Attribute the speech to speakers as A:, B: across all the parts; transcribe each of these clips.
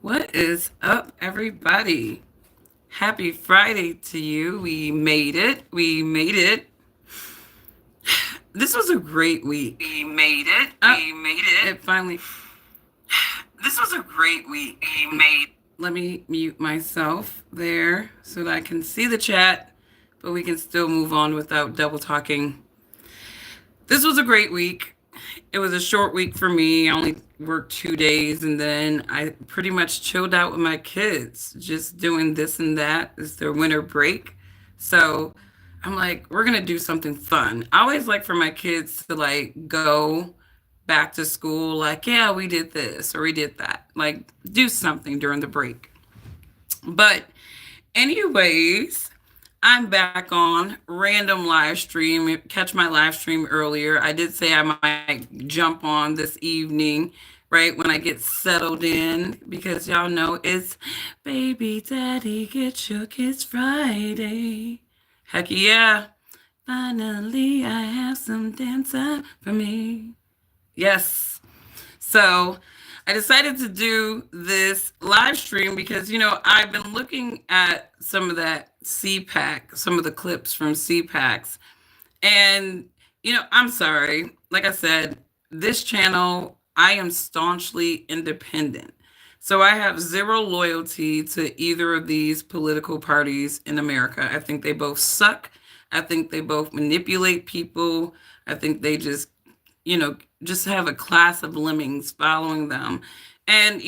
A: What is up, everybody? Happy Friday to you. We made it. We made it. This was a great week. We made it. We made it. It finally. This was a great week. We made. Let me mute myself there so that I can see the chat, but we can still move on without double talking. This was a great week. It was a short week for me. I only worked 2 days, and then I pretty much chilled out with my kids, just doing this and that. It's their winter break. So I'm like, we're going to do something fun. I always like for my kids to like go back to school, like, yeah, we did this or we did that. Like, do something during the break. But anyways, I'm back on random live stream. Catch my live stream earlier. I did say I might jump on this evening, right when I get settled in, because y'all know it's Baby Daddy Get Your Kids Friday. Heck yeah. Finally, I have some dance time for me. Yes. So I decided to do this live stream because, I've been looking at some of that CPAC, some of the clips from CPACs. And, I'm sorry. Like I said, this channel, I am staunchly independent. So I have zero loyalty to either of these political parties in America. I think they both suck. I think they both manipulate people. I think they just have a class of lemmings following them. And,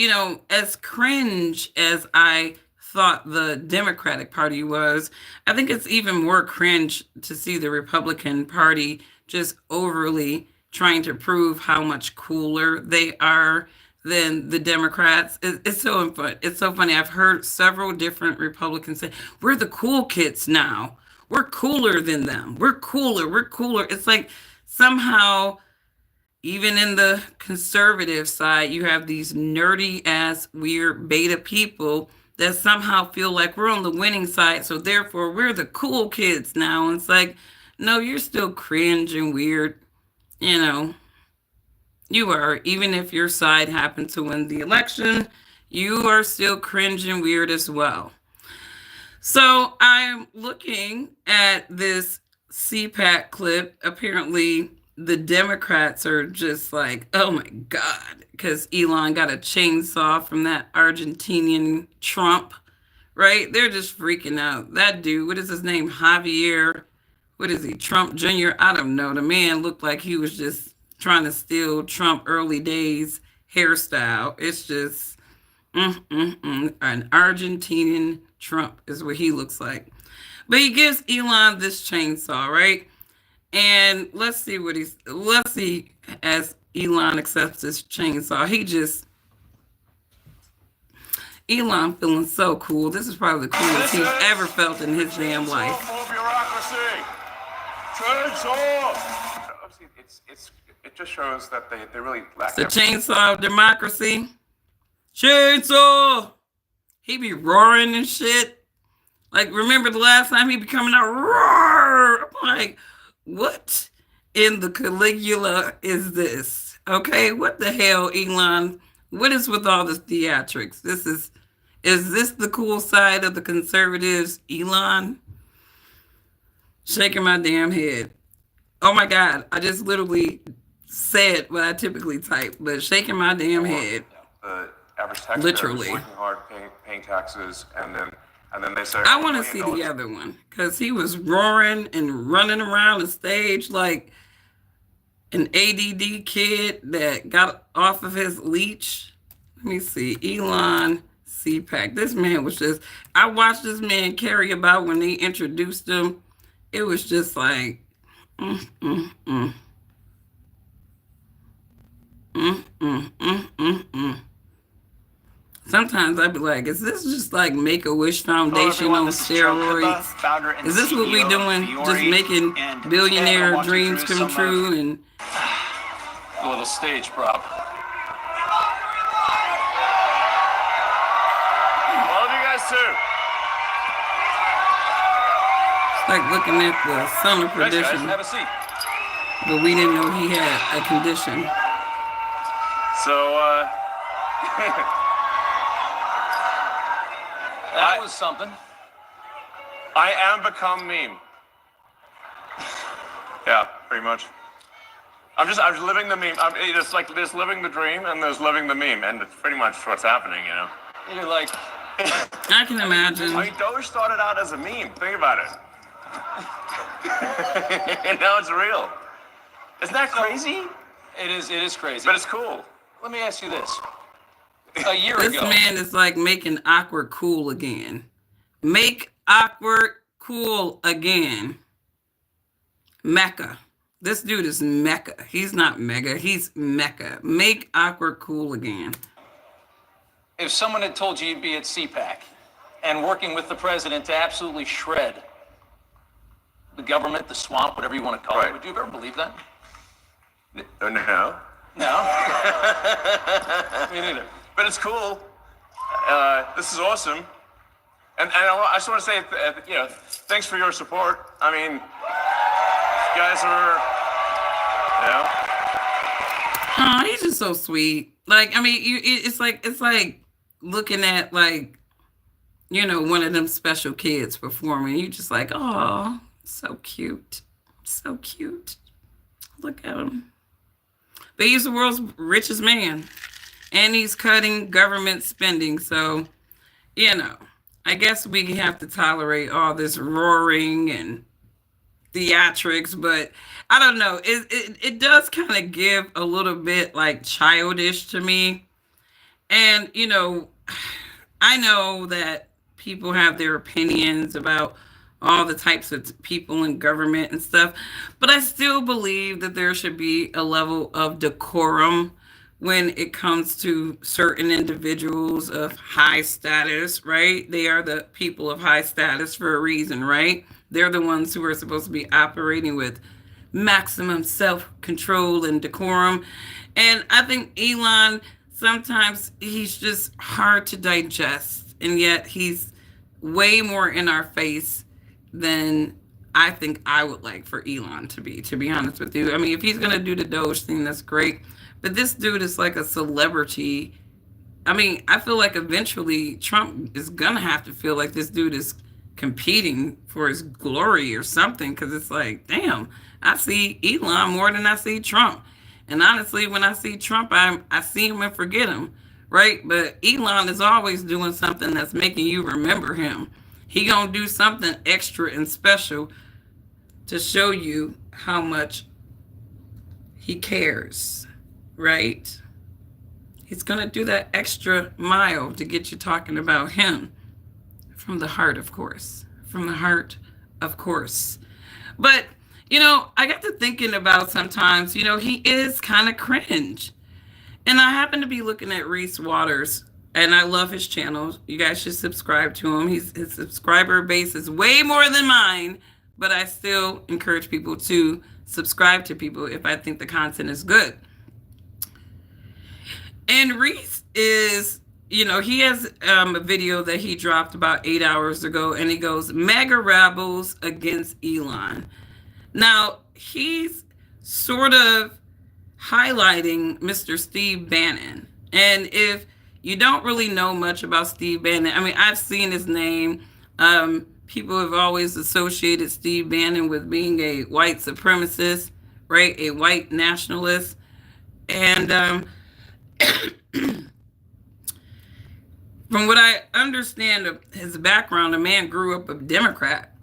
A: as cringe as I thought the Democratic Party was, I think it's even more cringe to see the Republican Party just overly trying to prove how much cooler they are than the Democrats. It's so fun. It's so funny. I've heard several different Republicans say, we're the cool kids now. We're cooler than them. We're cooler. We're cooler. It's like somehow, even in the conservative side, you have these nerdy ass weird beta people that somehow feel like we're on the winning side, so therefore we're the cool kids now. And it's like, no, you're still cringe and weird. You are. Even if your side happened to win the election, you are still cringe and weird as well. So I'm looking at this CPAC clip. Apparently the Democrats are just like, oh my God, because Elon got a chainsaw from that Argentinian Trump, right? They're just freaking out. That dude, what is his name? Javier, what is he, Trump Jr.? I don't know. The man looked like he was just trying to steal Trump early days hairstyle. It's just, an Argentinian Trump is what he looks like. But he gives Elon this chainsaw, right? And let's see as Elon accepts this chainsaw. Elon feeling so cool. This is probably the coolest he's ever felt in his damn life.
B: It just shows that they really lack.
A: The chainsaw of democracy. Chainsaw! He be roaring and shit. Like, remember the last time he be coming out, roar! I'm like, what in the Caligula is this? Okay, what the hell, Elon? What is with all this theatrics? Is this the cool side of the conservatives, Elon? Shaking my damn head. Oh my God, I just literally said what I typically type, but shaking my damn head.
B: The average taxpayer
A: literally
B: is working hard, paying taxes, and then they say,
A: I want to see the other one, because he was roaring and running around the stage like an ADD kid that got off of his leash. Let me see. Elon CPAC. This man was just, I watched this man carry about when they introduced him. It was just like, Sometimes I'd be like, is this just like Make-A-Wish Foundation on steroids? Is this what we doing? Just making billionaire dreams come true? And
C: a little stage prop.
B: Love you guys too.
A: It's like looking at the son of perdition.
C: Guys, have a seat.
A: But we didn't know he had a condition.
B: So,
C: That was something.
B: I am become meme. Yeah, pretty much. I'm living the meme. It's like there's living the dream and there's living the meme, and it's pretty much what's happening, you know.
C: You're like,
A: I can imagine.
B: I mean, Doge started out as a meme. Think about it. And now it's real. Isn't that crazy?
C: it is crazy.
B: But it's cool.
C: Let me ask you this. A year
A: This
C: ago.
A: man is like making awkward cool again. Make awkward cool again. Mecca. This dude is Mecca. He's not mega. He's Mecca. Make awkward cool again.
C: If someone had told you you'd be at CPAC and working with the president to absolutely shred the government, the swamp, whatever you want to call it, would you have ever believed that?
B: No.
C: No? Me neither.
B: But it's cool. This is awesome. And I just want to say, thanks for your support. I mean, you guys are,
A: Oh, he's just so sweet. Like, I mean, it's like looking at one of them special kids performing. You just like, oh, so cute, so cute. Look at him. But he's the world's richest man, and he's cutting government spending. So, I guess we have to tolerate all this roaring and theatrics, but I don't know. It does kind of give a little bit like childish to me. And, I know that people have their opinions about all the types of people in government and stuff, but I still believe that there should be a level of decorum when it comes to certain individuals of high status, right? They are the people of high status for a reason, right? They're the ones who are supposed to be operating with maximum self-control and decorum. And I think Elon, sometimes he's just hard to digest, and yet he's way more in our face than I think I would like for Elon to be honest with you. I mean, if he's going to do the Doge thing, that's great. But this dude is like a celebrity. I mean, I feel like eventually Trump is going to have to feel like this dude is competing for his glory or something, because it's like, damn, I see Elon more than I see Trump. And honestly, when I see Trump, I see him and forget him, right? But Elon is always doing something that's making you remember him. He gonna do something extra and special to show you how much he cares, right? He's gonna do that extra mile to get you talking about him. From the heart, of course. From the heart, of course. But, I got to thinking about sometimes, he is kind of cringe. And I happen to be looking at Reese Waters, and I love his channel. You guys should subscribe to him. His subscriber base is way more than mine, but I still encourage people to subscribe to people if I think the content is good. And Reese is, he has a video that he dropped about 8 hours ago, and he goes, "Mega rebels against Elon." Now, he's sort of highlighting Mr. Steve Bannon. And if you don't really know much about Steve Bannon, I mean, I've seen his name. People have always associated Steve Bannon with being a white supremacist, right? A white nationalist. And from what I understand of his background, the man grew up a Democrat.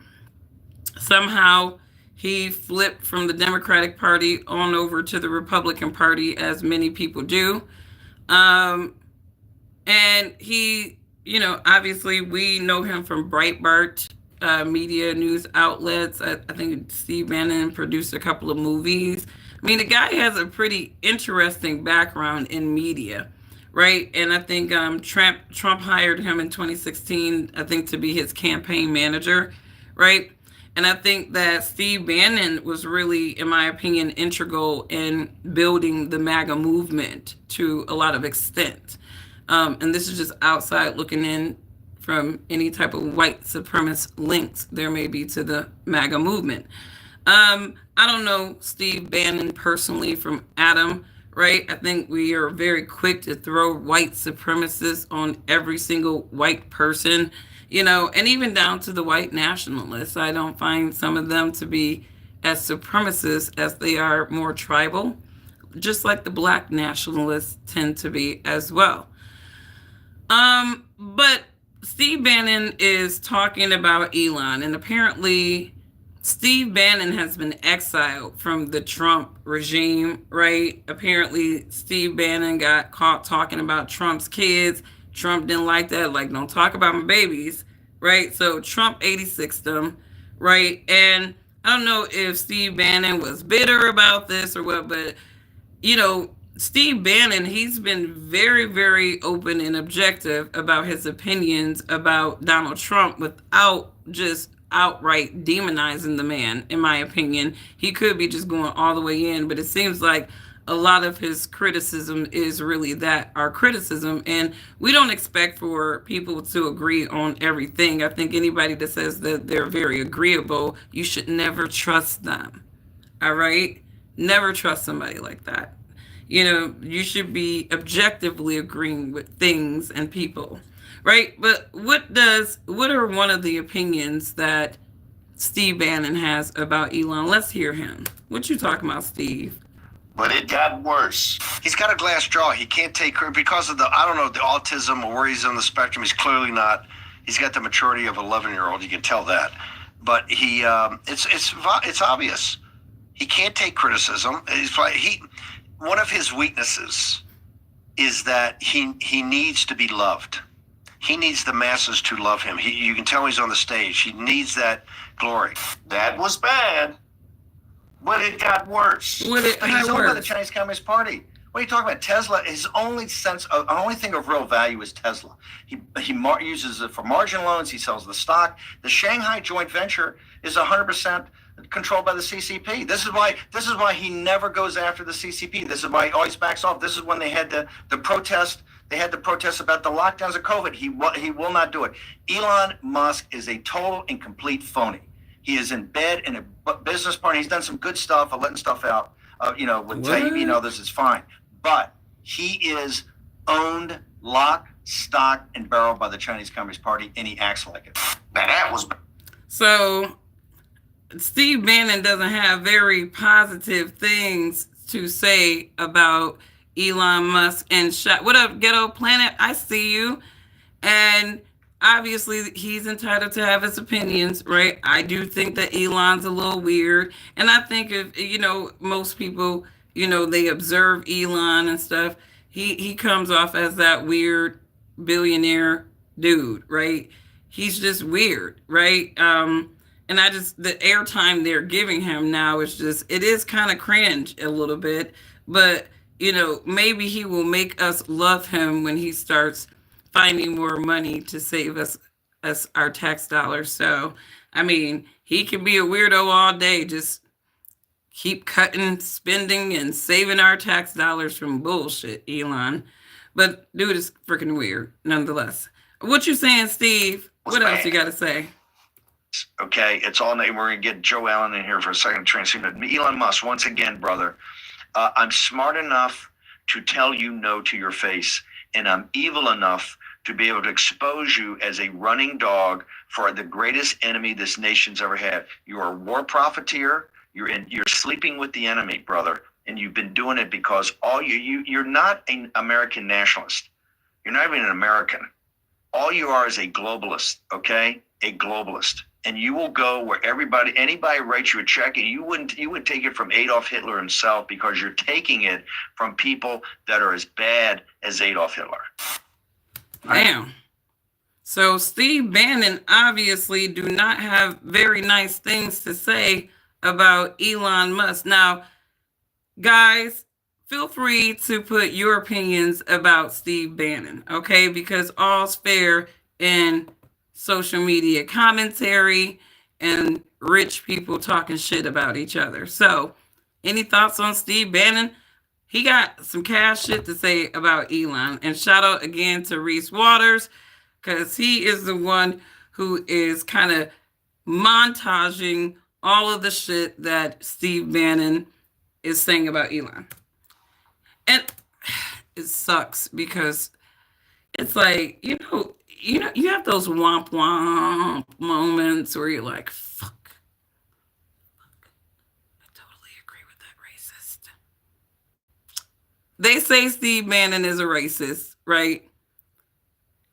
A: Somehow he flipped from the Democratic Party on over to the Republican Party, as many people do. And he, obviously we know him from Breitbart media news outlets. I think Steve Bannon produced a couple of movies. I mean, the guy has a pretty interesting background in media, right? And I think Trump hired him in 2016, I think, to be his campaign manager, right? And I think that Steve Bannon was really, in my opinion, integral in building the MAGA movement to a lot of extent. And this is just outside looking in from any type of white supremacist links there may be to the MAGA movement. I don't know Steve Bannon personally from Adam, right? I think we are very quick to throw white supremacists on every single white person. And even down to the white nationalists. I don't find some of them to be as supremacist as they are more tribal, just like the black nationalists tend to be as well. But Steve Bannon is talking about Elon, and apparently Steve Bannon has been exiled from the Trump regime, right? Apparently Steve Bannon got caught talking about Trump's kids. Trump didn't like that, like, don't talk about my babies, right? So Trump 86'd them, right? And I don't know if Steve Bannon was bitter about this or what, but Steve Bannon, he's been very, very open and objective about his opinions about Donald Trump without just outright demonizing the man, in my opinion. He could be just going all the way in, but it seems like a lot of his criticism is really that, our criticism, and we don't expect for people to agree on everything. I think anybody that says that they're very agreeable, you should never trust them. All right? Never trust somebody like that. You should be objectively agreeing with things and people, right? But what are one of the opinions that Steve Bannon has about Elon? Let's hear him. What you talking about, Steve?
D: But it got worse. He's got a glass jaw. He can't take because of the autism or where he's on the spectrum. He's clearly not. He's got the maturity of an 11-year-old. You can tell that. But it's obvious. He can't take criticism. One of his weaknesses is that he needs to be loved. He needs the masses to love him. You can tell he's on the stage. He needs that glory. That was bad, but it got worse. He's owned by the Chinese Communist Party. What are you talking about? Tesla, his only thing of real value is Tesla. He uses it for margin loans. He sells the stock. The Shanghai joint venture is 100% controlled by the CCP. This is why he never goes after the CCP. This is why he always backs off. This is when they had the protest. They had the protest about the lockdowns of COVID. He will not do it. Elon Musk is a total and complete phony. He is in bed in a business partner. He's done some good stuff, letting stuff out, with Taibbi and others. It's fine. But he is owned lock, stock, and barrel by the Chinese Communist Party, and he acts like it. That was
A: so. Steve Bannon doesn't have very positive things to say about Elon Musk and what up, Ghetto Planet? I see you. And obviously he's entitled to have his opinions, right? I do think that Elon's a little weird. And I think if, most people, they observe Elon and stuff, he comes off as that weird billionaire dude, right? He's just weird, right? And the airtime they're giving him now is it is kind of cringe a little bit, but, maybe he will make us love him when he starts finding more money to save us our tax dollars. So, he can be a weirdo all day, just keep cutting, spending, and saving our tax dollars from bullshit, Elon. But dude is freaking weird, nonetheless. What you saying, Steve? What else you got to say?
D: Okay, it's all night. We're going to get Joe Allen in here for a second to transcend. Elon Musk, once again, brother, I'm smart enough to tell you no to your face, and I'm evil enough to be able to expose you as a running dog for the greatest enemy this nation's ever had. You are a war profiteer. You're sleeping with the enemy, brother, and you've been doing it because you're not an American nationalist. You're not even an American. All you are is a globalist, okay? A globalist. And you will go where anybody writes you a check, and you would take it from Adolf Hitler himself, because you're taking it from people that are as bad as Adolf Hitler.
A: Damn. So Steve Bannon obviously do not have very nice things to say about Elon Musk. Now, guys, feel free to put your opinions about Steve Bannon, okay? Because all's fair in social media commentary and rich people talking shit about each other. So, any thoughts on Steve Bannon? He got some cash shit to say about Elon. And shout out again to Reese Waters, because he is the one who is kind of montaging all of the shit that Steve Bannon is saying about Elon. And it sucks because it's like, you know, you have those womp womp moments where you're like, fuck, I totally agree with that racist. They say Steve Bannon is a racist, right?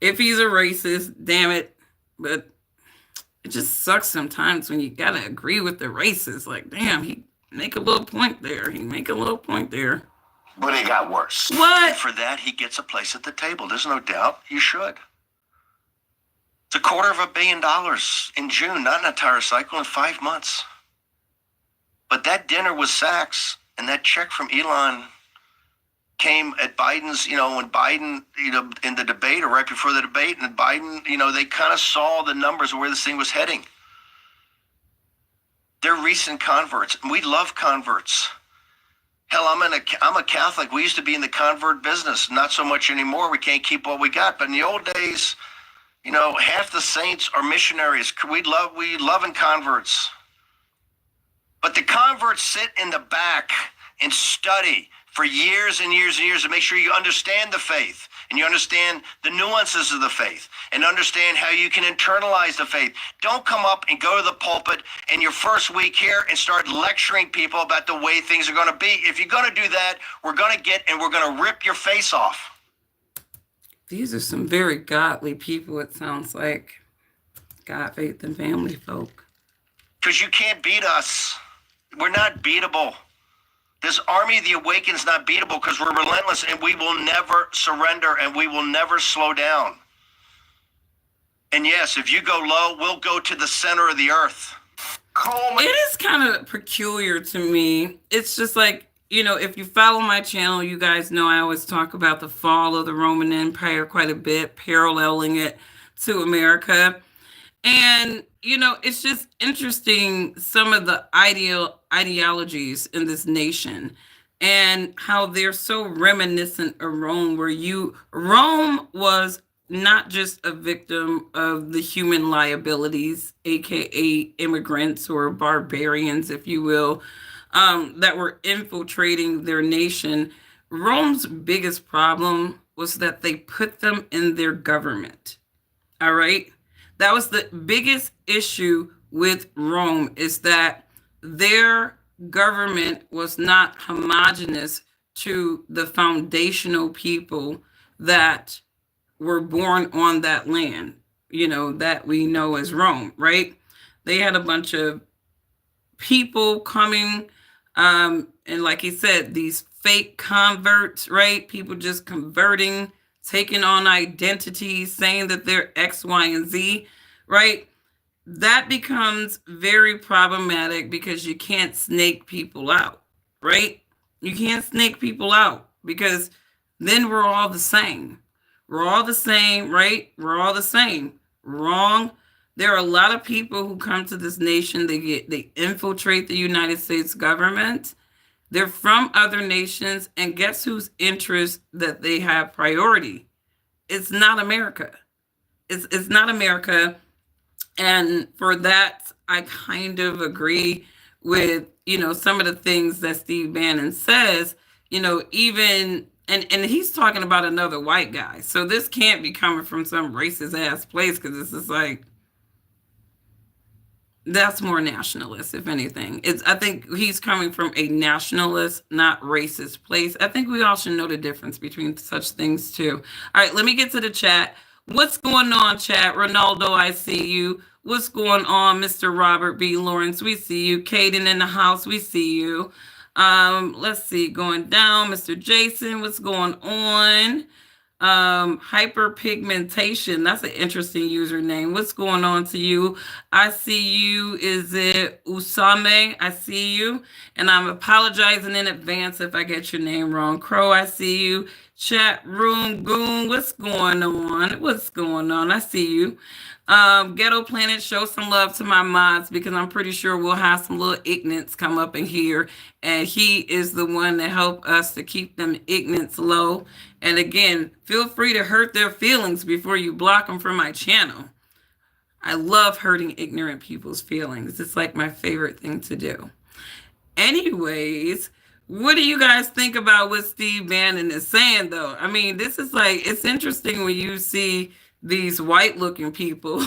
A: If he's a racist, damn it. But it just sucks sometimes when you gotta agree with the racist. Like, damn, he make a little point there. He make a little point there.
D: But it got worse.
A: What?
D: And for that, he gets a place at the table. There's no doubt. He should. It's $250 million in June, not an entire cycle, in 5 months. But that dinner with Sachs and that check from Elon came at Biden's, you know, when Biden, you know, in the debate or right before the debate, and Biden, you know, they kind of saw the numbers of where this thing was heading. They're recent converts, and we love converts. Hell, I'm a Catholic. We used to be in the convert business. Not so much anymore. We can't keep what we got. But in the old days, you know, half the saints are missionaries. We love in converts. But the converts sit in the back and study for years and years and years to make sure you understand the faith and you understand the nuances of the faith and understand how you can internalize the faith. Don't come up and go to the pulpit in your first week here and start lecturing people about the way things are going to be. If you're going to do that, we're going to rip your face off.
A: These are some very godly people, it sounds like. God, faith, and family folk.
D: Because you can't beat us. We're not beatable. This army of the awakened is not beatable because we're relentless and we will never surrender and we will never slow down. And yes, if you go low, we'll go to the center of the earth.
A: It is kind of peculiar to me. It's just like, you know, if you follow my channel, you guys know I always talk about the fall of the Roman Empire quite a bit, paralleling it to America. And, you know, it's just interesting, some of the ideologies in this nation and how they're so reminiscent of Rome, where Rome was not just a victim of the human liabilities, aka immigrants or barbarians, if you will, that were infiltrating their nation. Rome's biggest problem was that they put them in their government. All right. That was the biggest issue with Rome, is that their government was not homogenous to the foundational people that were born on that land, you know, that we know as Rome, right? They had a bunch of people coming, and like he said, these fake converts, right? People just converting, taking on identities, saying that they're X, Y, and Z, right? That becomes very problematic because you can't snake people out, right? You can't snake people out because then we're all the same. We're all the same, right? We're all the same. Wrong. There are a lot of people who come to this nation, they infiltrate the United States government. They're from other nations, and guess whose interest that they have priority? It's not America. It's not America. And for that, I kind of agree with, you know, some of the things that Steve Bannon says, you know, even, and he's talking about another white guy. So this can't be coming from some racist ass place, because this is like, that's more nationalist, if anything. I think he's coming from a nationalist, not racist place. I think we all should know the difference between such things too. All right, let me get to the chat. What's going on, chat? Ronaldo, I see you. What's going on, Mr. Robert B. Lawrence? We see you. Caden in the house, we see you. Let's see, going down. Mr. Jason, what's going on? Hyperpigmentation, that's an interesting username. What's going on to you? I see you. Is it Usame? I see you, and I'm apologizing in advance if I get your name wrong. Crow, I see you. Chat room goon, what's going on? What's going on? I see you. Ghetto Planet, show some love to my mods, because I'm pretty sure we'll have some little ignorants come up in here, and he is the one that helped us to keep them ignorants low. And again, feel free to hurt their feelings before you block them from my channel. I love hurting ignorant people's feelings. It's like my favorite thing to do. Anyways, what do you guys think about what Steve Bannon is saying, though? I mean, this is like, it's interesting when you see these white looking people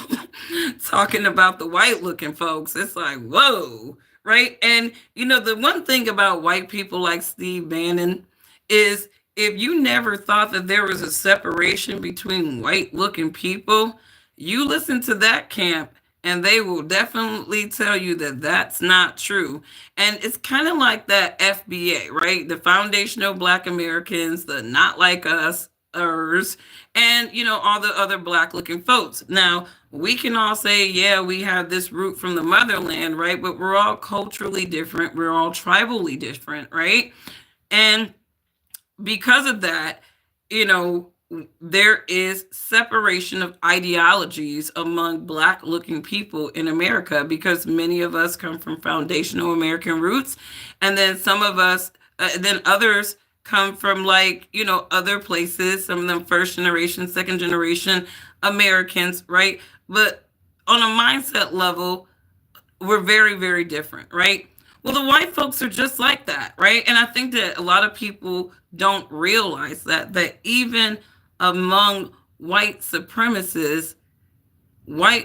A: talking about the white looking folks. It's like, whoa, right? And, you know, the one thing about white people like Steve Bannon is if you never thought that there was a separation between white looking people, you listen to that camp and they will definitely tell you that that's not true. And it's kind of like that FBA, right? The Foundational Black Americans, the Not Like Us, and, you know, all the other black looking folks. Now, we can all say, yeah, we have this root from the motherland, right? But we're all culturally different. We're all tribally different, right? And because of that, you know, there is separation of ideologies among black looking people in America because many of us come from foundational American roots. And then some of us, then others come from, like, you know, other places, some of them first generation, second generation Americans, right? But on a mindset level, we're very, very different, right? Well, the white folks are just like that, right? And I think that a lot of people don't realize that even among white supremacists,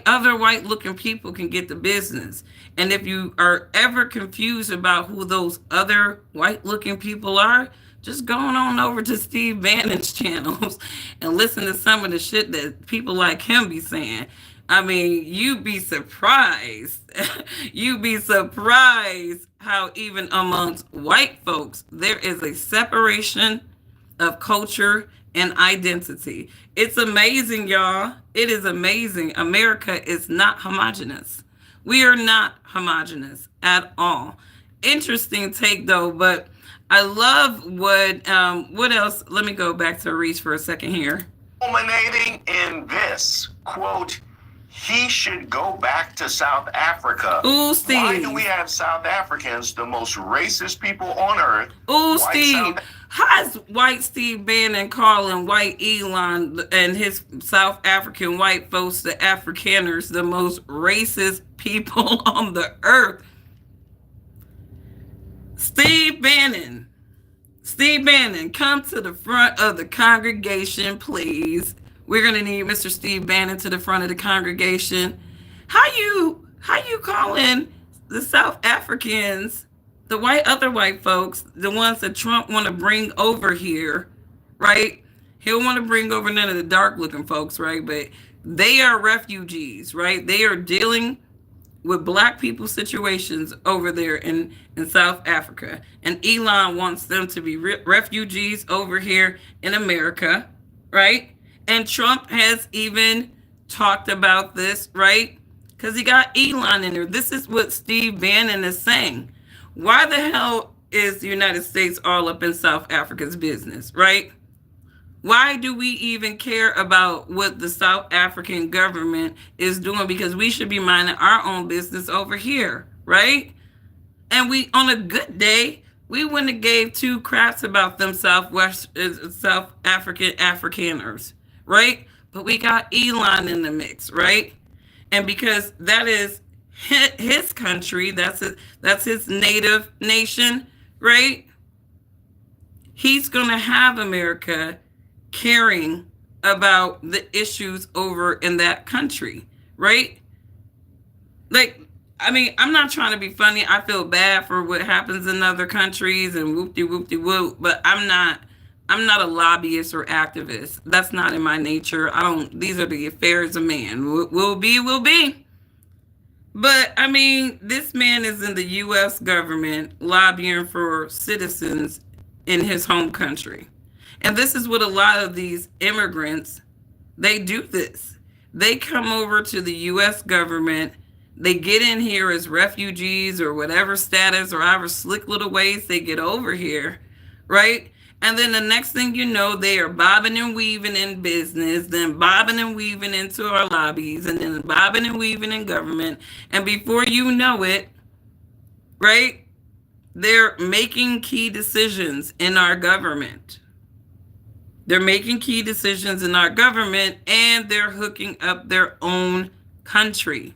A: other white looking people can get the business. And if you are ever confused about who those other white looking people are, just going on over to Steve Bannon's channels and listen to some of the shit that people like him be saying. I mean, you'd be surprised. You'd be surprised how even amongst white folks, there is a separation of culture and identity. It's amazing, y'all. It is amazing. America is not homogenous. We are not homogenous at all. Interesting take, though, but I love what else? Let me go back to Reese for a second here.
E: Culminating in this, quote, he should go back to South Africa.
A: Ooh, Steve.
E: Why do we have South Africans, the most racist people on earth?
A: Ooh, Steve. How's white Steve Bannon calling white Elon and his South African white folks, the Afrikaners, the most racist people on the earth? Steve Bannon, come to the front of the congregation, please. We're gonna need Mr. Steve Bannon to the front of the congregation. How you calling the South Africans, the other white folks, the ones that Trump want to bring over here, right? He'll want to bring over none of the dark looking folks, right? But they are refugees, right? They are dealing with black people situations over there in South Africa. And Elon wants them to be refugees over here in America, right? And Trump has even talked about this, right? Because he got Elon in there. This is what Steve Bannon is saying. Why the hell is the United States all up in South Africa's business, right? Why do we even care about what the South African government is doing? Because we should be minding our own business over here, right? And we, on a good day, we wouldn't have gave two craps about them South African Afrikaners, right? But we got Elon in the mix, right? And because that is his country, that's his native nation, right? He's gonna have America caring about the issues over in that country, right? Like, I mean, I'm not trying to be funny. I feel bad for what happens in other countries and whoop-de-whoop-de-whoop, but I'm not a lobbyist or activist. That's not in my nature. These are the affairs of man. Will be. But I mean, this man is in the US government lobbying for citizens in his home country. And this is what a lot of these immigrants, they do this. They come over to the US government, they get in here as refugees or whatever status or however slick little ways they get over here, right? And then the next thing you know, they are bobbing and weaving in business, then bobbing and weaving into our lobbies, and then bobbing and weaving in government. And before you know it, right, they're making key decisions in our government. They're making key decisions in our government, and they're hooking up their own country.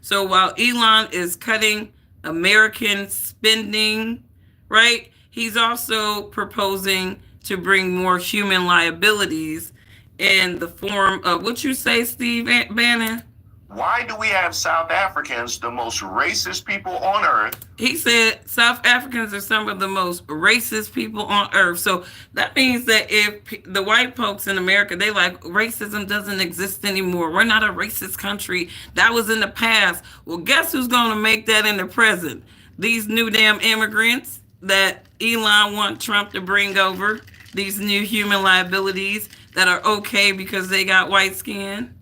A: So while Elon is cutting American spending, right, he's also proposing to bring more human liabilities in the form of what you say, Steve Bannon?
E: Why do we have South Africans, the most racist people on earth?
A: He said South Africans are some of the most racist people on earth. So that means that if the white folks in America, they like racism doesn't exist anymore. We're not a racist country. That was in the past. Well, guess who's going to make that in the present? These new damn immigrants that Elon want Trump to bring over. These new human liabilities that are okay because they got white skin.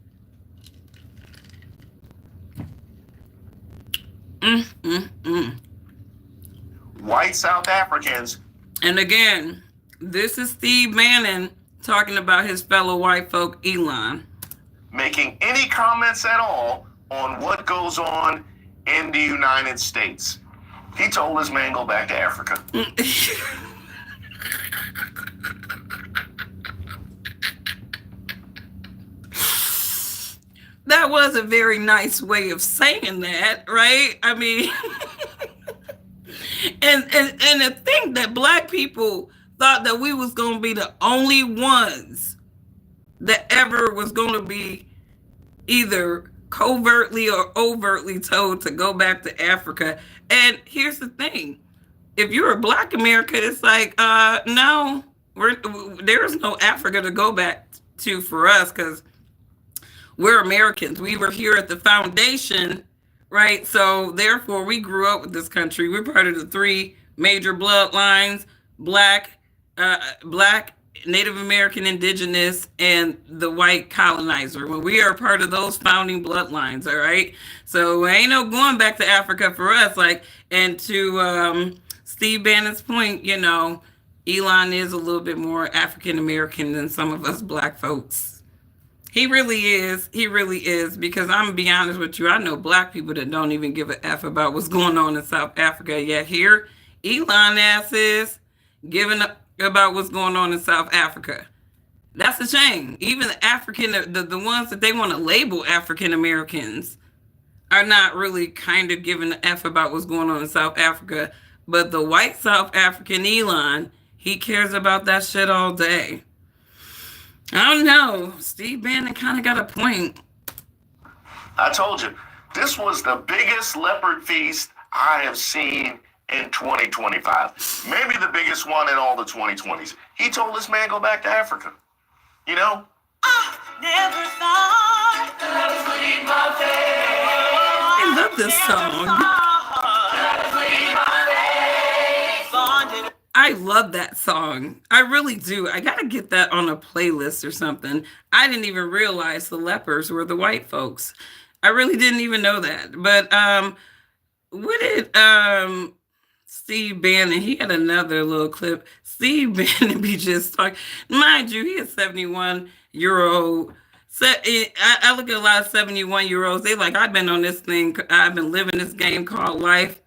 E: White South Africans.
A: And again, this is Steve Bannon talking about his fellow white folk, Elon.
E: Making any comments at all on what goes on in the United States. He told this man go back to Africa.
A: That was a very nice way of saying that, right? I mean, and to think that black people thought that we was going to be the only ones that ever was going to be either covertly or overtly told to go back to Africa. And here's the thing. If you're a black America, it's like, no, there is no Africa to go back to for us because we're Americans. We were here at the foundation, right? So therefore, we grew up with this country. We're part of the three major bloodlines: Black, Native American, Indigenous, and the white colonizer. Well, we are part of those founding bloodlines, all right? So ain't no going back to Africa for us. Like, and to Steve Bannon's point, you know, Elon is a little bit more African American than some of us black folks. He really is. He really is. Because I'm going to be honest with you. I know black people that don't even give a F about what's going on in South Africa. Yet here, Elon ass is giving up about what's going on in South Africa. That's a shame. Even the African, the ones that they want to label African Americans are not really kind of giving a F about what's going on in South Africa. But the white South African Elon, he cares about that shit all day. I don't know. Steve Bannon kind of got a point.
E: I told you, this was the biggest leopard feast I have seen in 2025. Maybe the biggest one in all the 2020s. He told this man go back to Africa. You know?
F: I never thought that would leave my face.
A: I love this song. I love that song. I really do. I got to get that on a playlist or something. I didn't even realize the lepers were the white folks. I really didn't even know that. But what did Steve Bannon, he had another little clip. Steve Bannon be just talking. Mind you, he is 71-year-old. So I look at a lot of 71-year-olds. They like, I've been on this thing. I've been living this game called life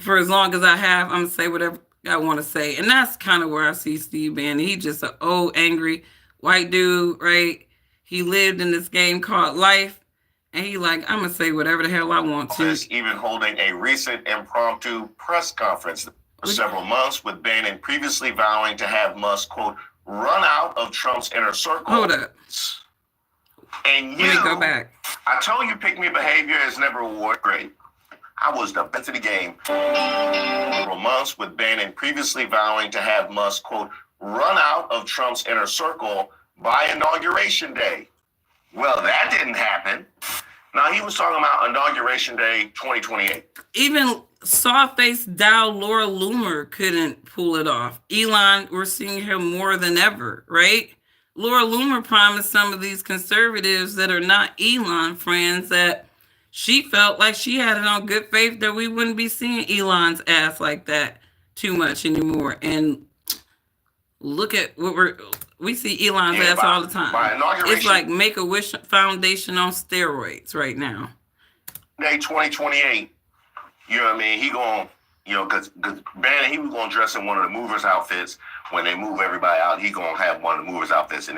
A: for as long as I have. I'm going to say whatever I want to say. And that's kind of where I see Steve Bannon. He just an old, angry white dude, right? He lived in this game called life. And he like, I'm going to say whatever the hell I want to.
E: Even holding a recent impromptu press conference for several months, with Bannon previously vowing to have Musk, quote, run out of Trump's inner circle.
A: Hold up.
E: And you,
A: let me go back.
E: I told you pick me behavior is never reward great. I was the best of the game. Several months, with Bannon previously vowing to have Musk, quote, run out of Trump's inner circle by Inauguration Day. Well, that didn't happen. Now, he was talking about Inauguration Day 2028.
A: Even soft-faced Dow Laura Loomer couldn't pull it off. Elon, we're seeing him more than ever, right? Laura Loomer promised some of these conservatives that are not Elon friends that she felt like she had it on good faith that we wouldn't be seeing Elon's ass like that too much anymore. And look at what we see Elon's ass all the time. It's like Make-A-Wish Foundation on steroids right now.
E: Day 2028, you know what I mean? He going, you know, because Bannon, he was going to dress in one of the movers' outfits. When they move everybody out, he going to have one of the movers' outfits. And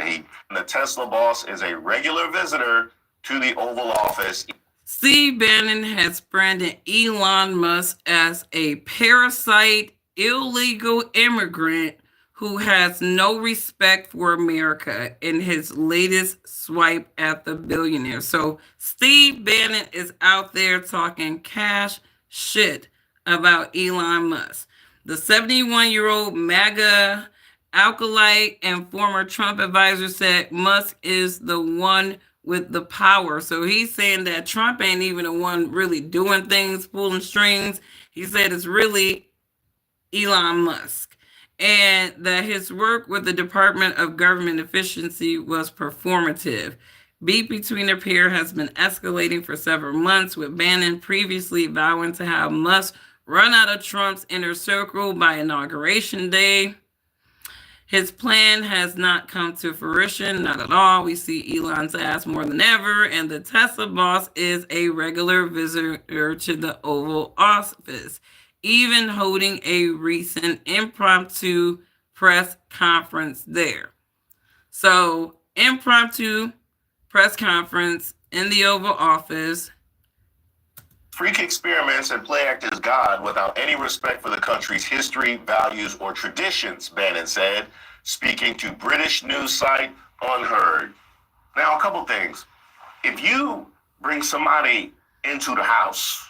E: the Tesla boss is a regular visitor to the Oval Office.
A: Steve Bannon has branded Elon Musk as a parasite, illegal immigrant who has no respect for America in his latest swipe at the billionaire. So Steve Bannon is out there talking cash shit about Elon Musk. The 71-year-old MAGA acolyte and former Trump advisor said Musk is the one with the power. So he's saying that Trump ain't even the one really doing things, pulling strings. He said it's really Elon Musk, and that his work with the Department of Government Efficiency was performative. Beef between the pair has been escalating for several months, with Bannon previously vowing to have Musk run out of Trump's inner circle by Inauguration Day. His plan has not come to fruition, not at all. We see Elon's ass more than ever, and the Tesla boss is a regular visitor to the Oval Office, even holding a recent impromptu press conference there. So, impromptu press conference in the Oval Office.
E: Freak experiments and play act as God without any respect for the country's history, values, or traditions, Bannon said, speaking to British news site Unheard. Now, a couple things. If you bring somebody into the house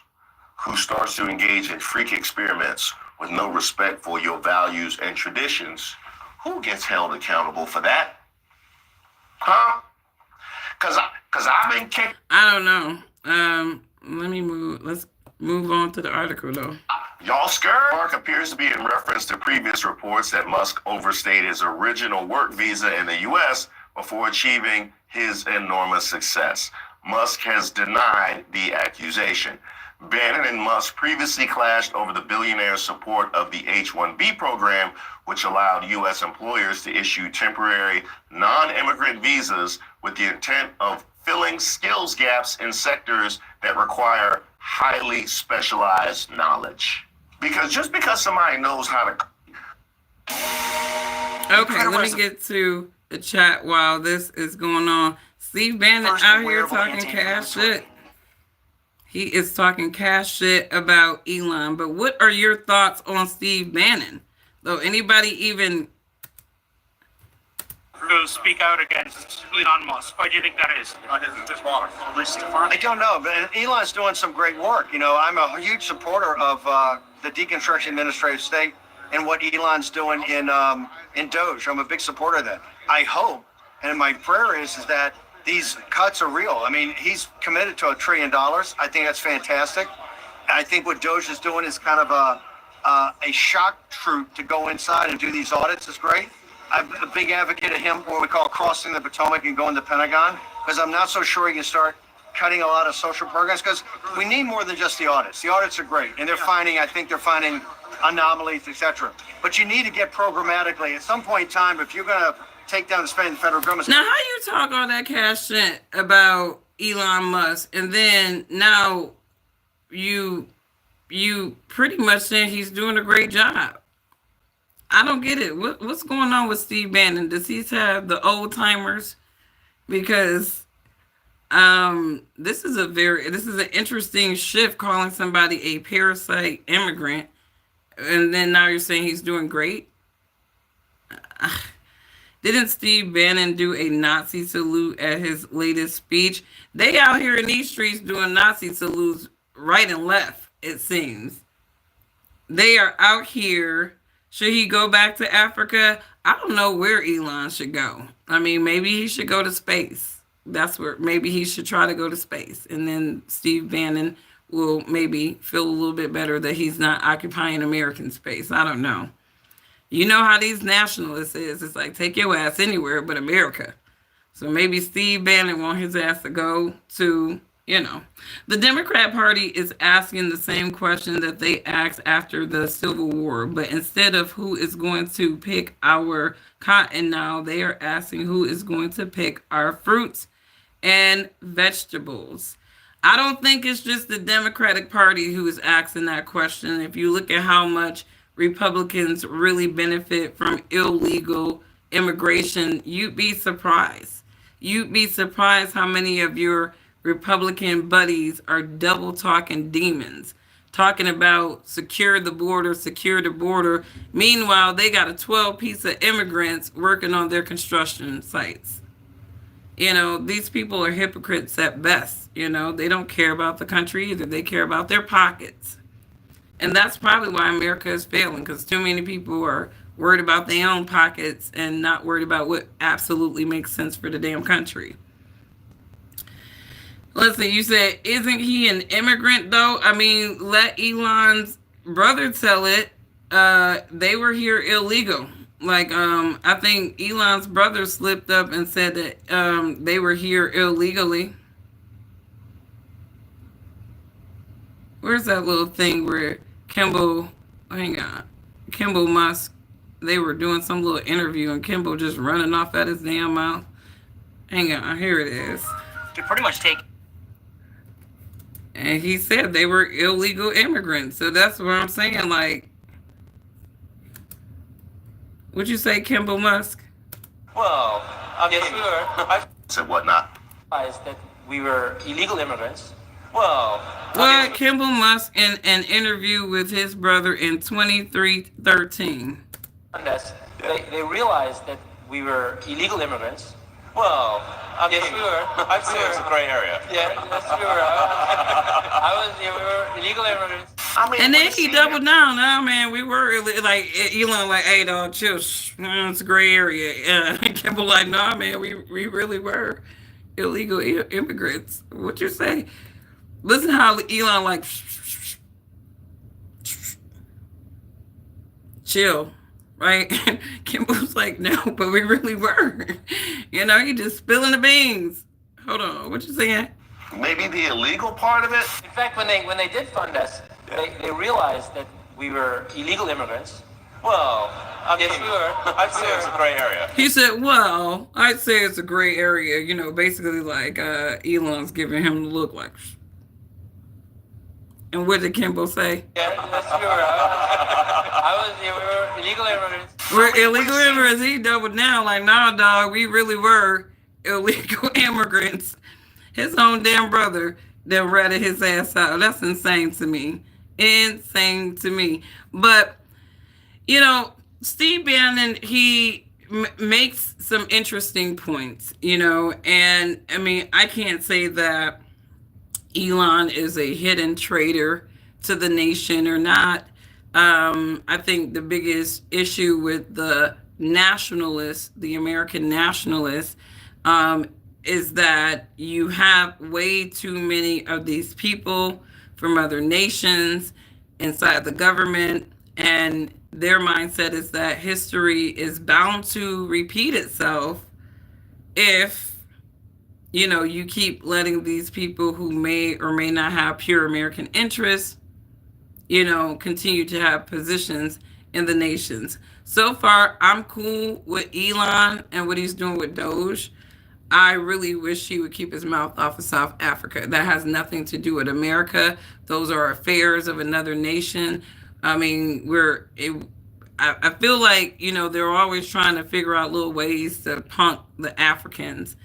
E: who starts to engage in freak experiments with no respect for your values and traditions, who gets held accountable for that? Huh? Because I've been kicked.
A: I don't know. Let's move on to the article, though.
E: Y'all scared? Mark appears to be in reference to previous reports that Musk overstayed his original work visa in the U.S. before achieving his enormous success. Musk has denied the accusation. Bannon and Musk previously clashed over the billionaire's support of the H-1B program, which allowed U.S. employers to issue temporary non-immigrant visas with the intent of filling skills gaps in sectors that require highly specialized knowledge. Because just because somebody knows how to...
A: Okay, let me get to the chat while this is going on. Steve Bannon out here talking cash shit. He is talking cash shit about Elon. But what are your thoughts on Steve Bannon? Though anybody even...
G: to speak out against Elon Musk. Why do you think that is?
D: I don't know, but Elon's doing some great work. You know, I'm a huge supporter of the deconstruction administrative state and what Elon's doing in Doge. I'm a big supporter of that. I hope, and my prayer is that these cuts are real. I mean, he's committed to $1 trillion. I think that's fantastic. I think what Doge is doing is kind of a shock troop to go inside and do these audits is great. I'm a big advocate of him, what we call crossing the Potomac and going to the Pentagon, because I'm not so sure he can start cutting a lot of social programs, because we need more than just the audits. The audits are great, and I think they're finding anomalies, etc. But you need to get programmatically. At some point in time, if you're going to take down the spending of the federal government...
A: Now, how you talk all that cash shit about Elon Musk, and then now you pretty much saying he's doing a great job? I don't get it. What's going on with Steve Bannon? Does he have the old timers? Because this is an interesting shift, calling somebody a parasite immigrant, and then now you're saying he's doing great. Didn't Steve Bannon do a Nazi salute at his latest speech? They out here in these streets doing Nazi salutes right and left, it seems. They are out here. Should he go back to Africa? I don't know where Elon should go. I mean, maybe he should go to space. That's where maybe he should try to go to space. And then Steve Bannon will maybe feel a little bit better that he's not occupying American space. I don't know. You know how these nationalists is. It's like, take your ass anywhere but America. So maybe Steve Bannon want his ass to go to... the Democrat Party is asking the same question that they asked after the Civil War, but instead of who is going to pick our cotton now, they are asking who is going to pick our fruits and vegetables. I don't think it's just the Democratic Party who is asking that question. If you look at how much Republicans really benefit from illegal immigration, you'd be surprised. You'd be surprised how many of your Republican buddies are double talking demons, talking about secure the border, secure the border. Meanwhile, they got a 12-piece of immigrants working on their construction sites. You know, these people are hypocrites at best. You know, they don't care about the country either. They care about their pockets. And that's probably why America is failing, because too many people are worried about their own pockets and not worried about what absolutely makes sense for the damn country. Listen, you said, isn't he an immigrant though? I mean, let Elon's brother tell it. They were here illegal. Like, I think Elon's brother slipped up and said that they were here illegally. Where's that little thing where Kimball Musk, they were doing some little interview and Kimball just running off at his damn mouth? Hang on, here it is.
G: To pretty much take.
A: And he said they were illegal immigrants. So that's what I'm saying. Like, what'd you say, Kimball Musk?
H: Well, I'm sure I
E: Said what not?
H: realized that we were illegal immigrants. Well,
A: Kimball Musk in an interview with his brother in 2313.
H: unless they realized that we were illegal immigrants. Well, I'm sure. I'm sure.
B: It's a gray area.
H: Yeah, that's true. We were illegal immigrants.
E: I mean,
A: And then
E: we
A: he
E: see
A: doubled down. Nah, man, we were like Elon, like, hey, dog, chill. It's a gray area. Kimball, like, nah, man, we really were illegal immigrants. What you say? Listen how Elon like chill, right? Kimball's like, no, but we really were. You know, he just spilling the beans. Hold on, what you saying?
E: maybe the illegal part of it.
H: In fact, when they did fund us, they realized that we were illegal immigrants. Well, I'm sure.
B: I'd say it's a gray area.
A: He said, well, I'd say it's a gray area, you know, basically like Elon's giving him the look like. And what did Kimball say?
H: Yeah, that's true. We were illegal immigrants.
A: We're illegal immigrants. He doubled down like, nah, dog, we really were illegal immigrants. His own damn brother that ratted his ass out. That's insane to me. Insane to me. But, you know, Steve Bannon, he makes some interesting points, you know, and I mean, I can't say that Elon is a hidden traitor to the nation or not. I think the biggest issue with the nationalists, the American nationalists, is that you have way too many of these people from other nations inside the government, and their mindset is that history is bound to repeat itself if, you know, you keep letting these people who may or may not have pure American interests, you know, continue to have positions in the nations. So far, I'm cool with Elon and what he's doing with Doge. I really wish he would keep his mouth off of South Africa. That has nothing to do with America. Those are affairs of another nation. I mean, I feel like, you know, they're always trying to figure out little ways to punk the Africans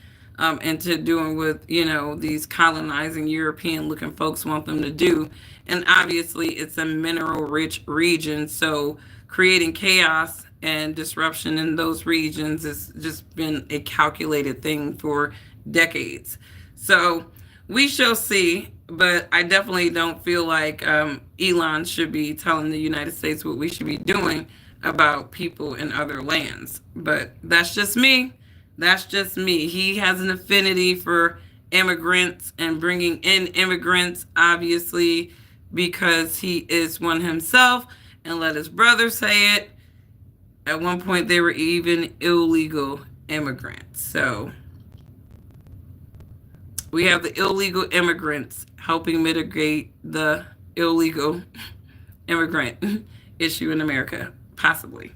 A: into doing what, you know, these colonizing European looking folks want them to do. And obviously it's a mineral rich region. So creating chaos and disruption in those regions has just been a calculated thing for decades. So we shall see, but I definitely don't feel like Elon should be telling the United States what we should be doing about people in other lands. But that's just me. That's just me. He has an affinity for immigrants and bringing in immigrants, obviously, because he is one himself, and let his brother say it. At one point, they were even illegal immigrants. So we have the illegal immigrants helping mitigate the illegal immigrant issue in America, possibly.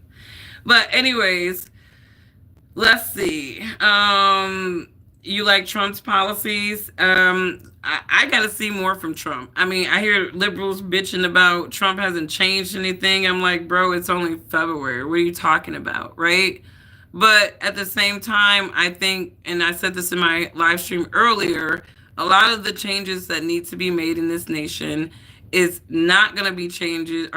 A: But anyways, let's see. You like Trump's policies? I got to see more from Trump. I mean, I hear liberals bitching about Trump hasn't changed anything. I'm like, bro, it's only February. What are you talking about, right? But at the same time, I think, and I said this in my live stream earlier, a lot of the changes that need to be made in this nation is not going to be changes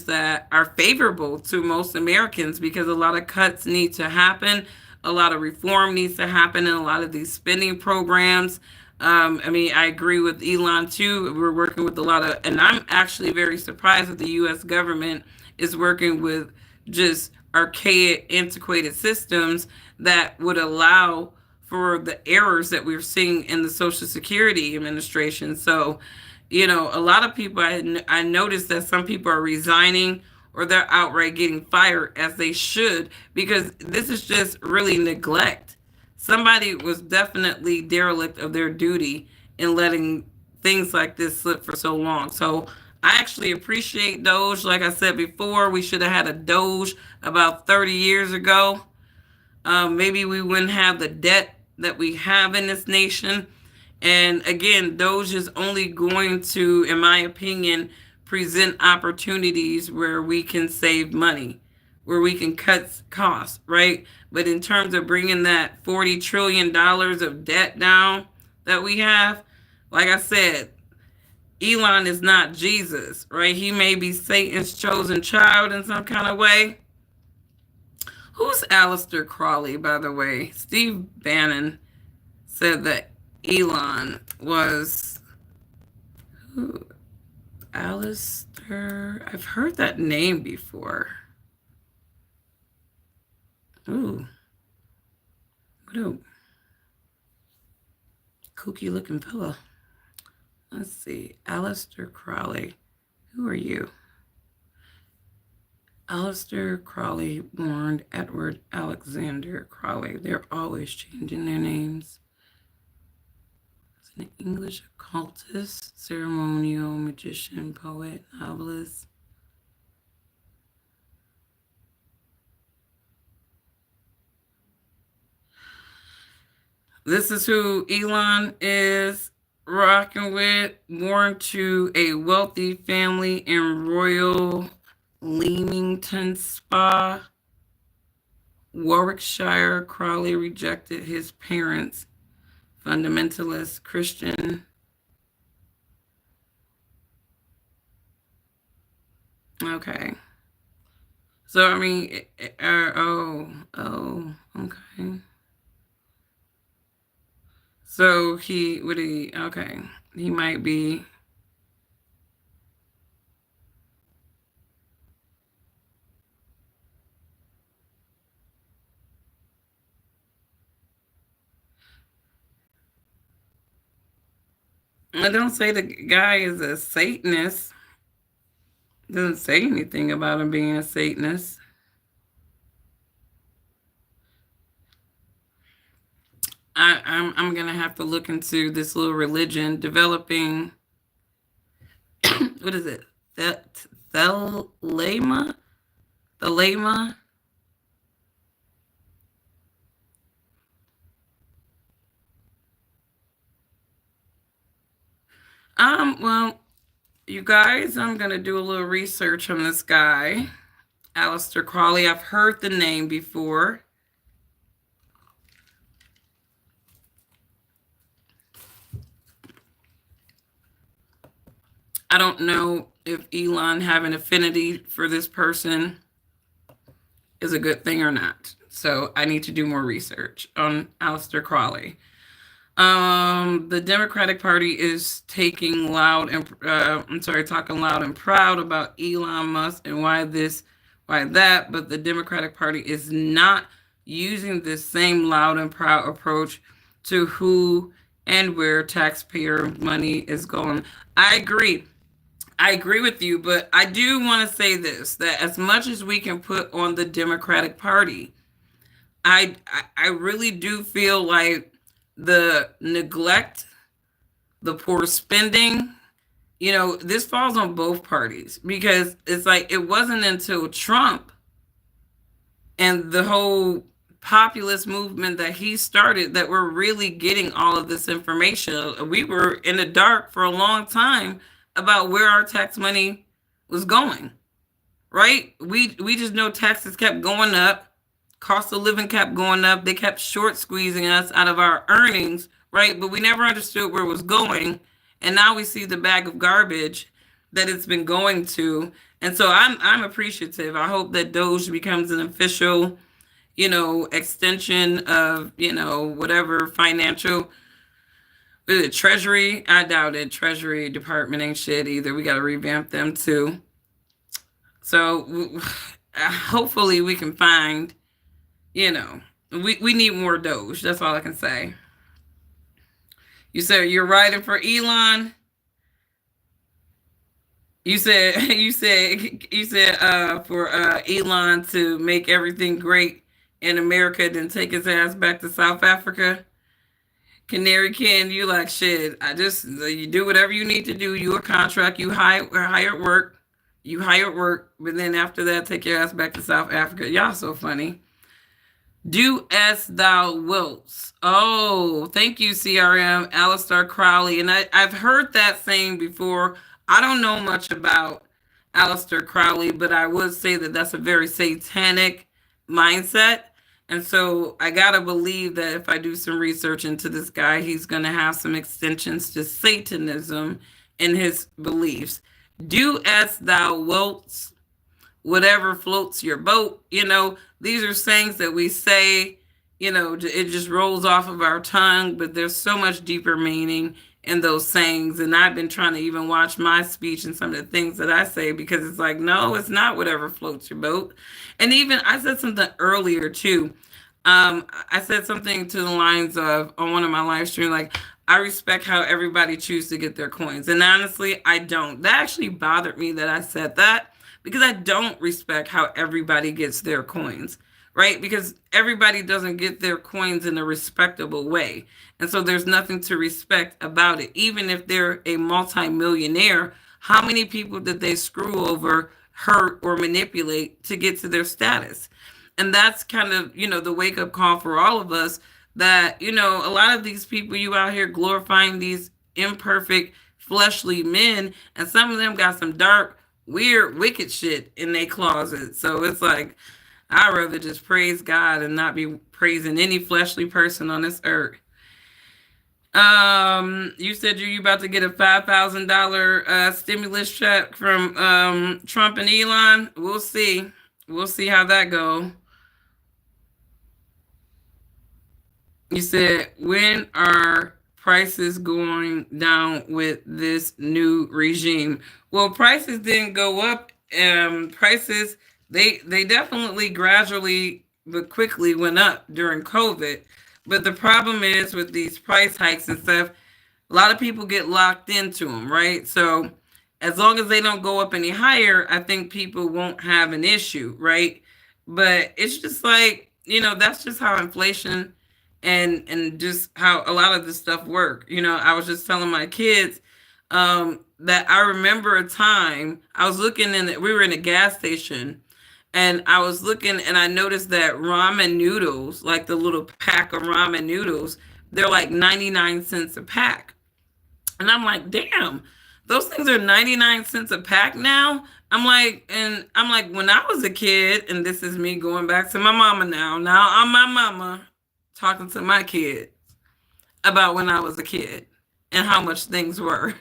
A: that are favorable to most Americans, because a lot of cuts need to happen, a lot of reform needs to happen in a lot of these spending programs. I mean, I agree with Elon too. We're working with a lot of, and I'm actually very surprised that the U.S. government is working with just archaic, antiquated systems that would allow for the errors that we're seeing in the Social Security Administration. So, you know, a lot of people, I noticed that some people are resigning or they're outright getting fired, as they should, because this is just really neglect. Somebody was definitely derelict of their duty in letting things like this slip for so long. So I actually appreciate Doge. Like I said before, we should have had a Doge about 30 years ago. Maybe we wouldn't have the debt that we have in this nation. And again, Doge is only going to, in my opinion, present opportunities where we can save money, where we can cut costs, right? But in terms of bringing that $40 trillion of debt down that we have, like I said, Elon is not Jesus, right? He may be Satan's chosen child in some kind of way. Who's Aleister Crowley, by the way? Steve Bannon said that Elon was who? Aleister. I've heard that name before. Ooh. What a kooky looking fella. Let's see. Aleister Crowley. Who are you? Aleister Crowley warned Edward Alexander Crowley. They're always changing their names. He's an English occultist, ceremonial magician, poet, novelist. This is who Elon is rocking with. Born to a wealthy family in Royal Leamington Spa, Warwickshire, Crowley rejected his parents' fundamentalist Christian. Okay. So, I mean, okay. So okay. He might be. I don't say the guy is a Satanist. Doesn't say anything about him being a Satanist. I'm gonna have to look into this little religion developing. What is it? Thelema? Thelema? Well, you guys, I'm gonna do a little research on this guy, Aleister Crowley. I've heard the name before. I don't know if Elon having affinity for this person is a good thing or not. So I need to do more research on Aleister Crowley. The Democratic Party is talking loud and proud about Elon Musk and why that, but the Democratic Party is not using this same loud and proud approach to who and where taxpayer money is going. I agree with you, but I do want to say this, that as much as we can put on the Democratic Party, I really do feel like the neglect, the poor spending, this falls on both parties, because it's like it wasn't until Trump and the whole populist movement that he started that we're really getting all of this information. We were in the dark for a long time about where our tax money was going, right? We just know taxes kept going up. Cost of living kept going up. They kept short squeezing us out of our earnings, right? But we never understood where it was going. And now we see the bag of garbage that it's been going to. And so I'm appreciative. I hope that Doge becomes an official, extension of, whatever financial Treasury. I doubt it. Treasury Department ain't shit either. We got to revamp them too. So hopefully we can find, we need more Doge. That's all I can say. You said you're writing for Elon. You said for Elon to make everything great in America, then take his ass back to South Africa. Canary Ken, you like shit. You do whatever you need to do. You a contract. You hired work. But then after that, take your ass back to South Africa. Y'all so funny. Do as thou wilt. Oh, thank you, CRM, Aleister Crowley. And I've heard that saying before. I don't know much about Aleister Crowley, but I would say that that's a very satanic mindset. And so I got to believe that if I do some research into this guy, he's going to have some extensions to Satanism in his beliefs. Do as thou wilt, whatever floats your boat. These are sayings that we say, it just rolls off of our tongue, but there's so much deeper meaning in those sayings. And I've been trying to even watch my speech and some of the things that I say, because it's like, no, it's not whatever floats your boat. And even I said something earlier too. I said something to the lines of, on one of my live streams, like, I respect how everybody chooses to get their coins. And honestly, I don't. That actually bothered me that I said that, because I don't respect how everybody gets their coins, right? Because everybody doesn't get their coins in a respectable way. And so there's nothing to respect about it. Even if they're a multimillionaire, how many people did they screw over, hurt, or manipulate to get to their status? And that's kind of, the wake-up call for all of us, that, a lot of these people, you out here glorifying these imperfect, fleshly men, and some of them got some dark, weird, wicked shit in their closet. So it's like, I'd rather just praise God and not be praising any fleshly person on this earth. You said you about to get a $5,000 stimulus check from Trump and Elon. We'll see. We'll see how that goes. You said, when are prices going down with this new regime? Well, prices didn't go up. Prices, they definitely gradually but quickly went up during COVID. But the problem is with these price hikes and stuff, a lot of people get locked into them, right? So as long as they don't go up any higher, I think people won't have an issue, right? But it's just like, that's just how inflation and just how a lot of this stuff work. I was just telling my kids that I remember a time I was looking we were in a gas station, and I was looking and I noticed that ramen noodles, like the little pack of ramen noodles, they're like 99 cents a pack. And I'm like, damn, those things are 99 cents a pack now. I'm like, when I was a kid, and this is me going back to my mama now. Now I'm my mama talking to my kids about when I was a kid and how much things were,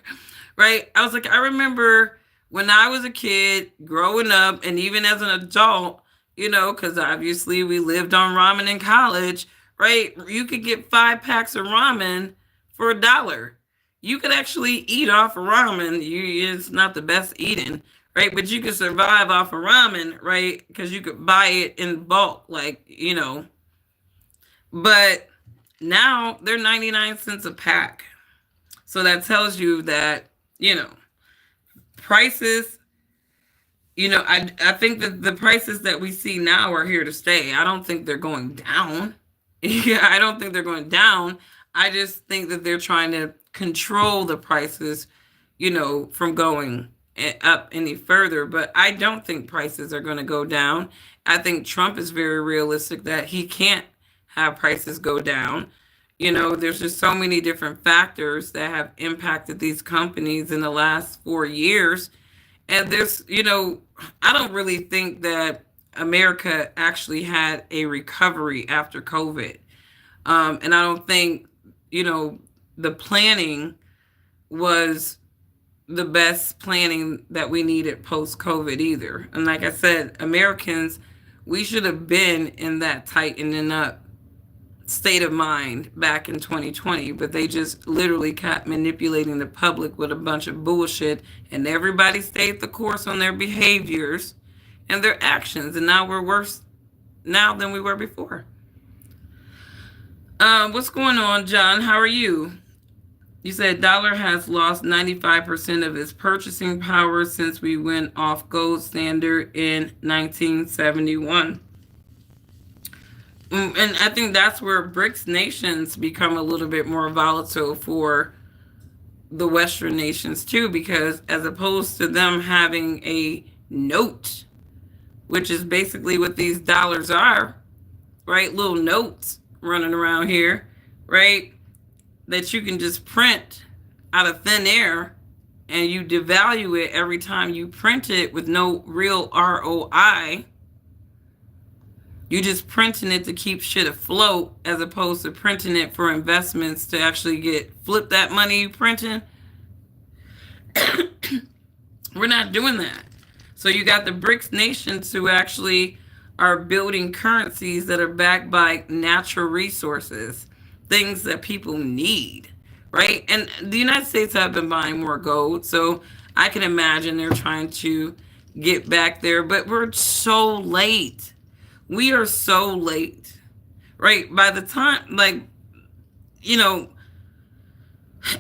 A: right? I was like, I remember when I was a kid growing up, and even as an adult, because obviously we lived on ramen in college, right? You could get 5 packs of ramen for $1. You could actually eat off of ramen. It's not the best eating, right? But you could survive off of ramen, right? Because you could buy it in bulk, But now they're 99 cents a pack. So that tells you that, prices, I think that the prices that we see now are here to stay. I don't think they're going down. I don't think they're going down. I just think that they're trying to control the prices, from going up any further. But I don't think prices are going to go down. I think Trump is very realistic that he can't have prices go down. There's just so many different factors that have impacted these companies in the last 4 years. And there's, I don't really think that America actually had a recovery after COVID. And I don't think, the planning was the best planning that we needed post-COVID either. And like I said, Americans, we should have been in that tightening up state of mind back in 2020, but they just literally kept manipulating the public with a bunch of bullshit, and everybody stayed the course on their behaviors and their actions, and now we're worse now than we were before. What's going on, John? How are you? You said dollar has lost 95% of its purchasing power since we went off gold standard in 1971. And I think that's where BRICS nations become a little bit more volatile for the Western nations too, because as opposed to them having a note, which is basically what these dollars are, right? Little notes running around here, right? That you can just print out of thin air and you devalue it every time you print it with no real ROI. You just printing it to keep shit afloat as opposed to printing it for investments to actually flip that money you printing. We're not doing that. So you got the BRICS nations who actually are building currencies that are backed by natural resources, things that people need, right? And the United States have been buying more gold, so I can imagine they're trying to get back there, but we're so late. We are so late, right? By the time, like, you know,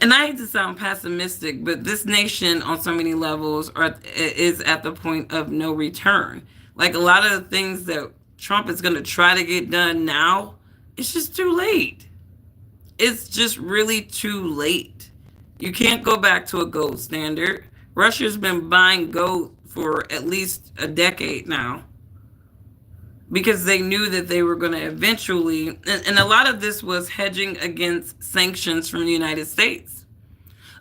A: and I hate to sound pessimistic, but this nation on so many levels is at the point of no return. Like a lot of the things that Trump is going to try to get done now, it's just too late. It's just really too late. You can't go back to a gold standard. Russia's been buying gold for at least a decade now, because they knew that they were going to eventually, and a lot of this was hedging against sanctions from the United States.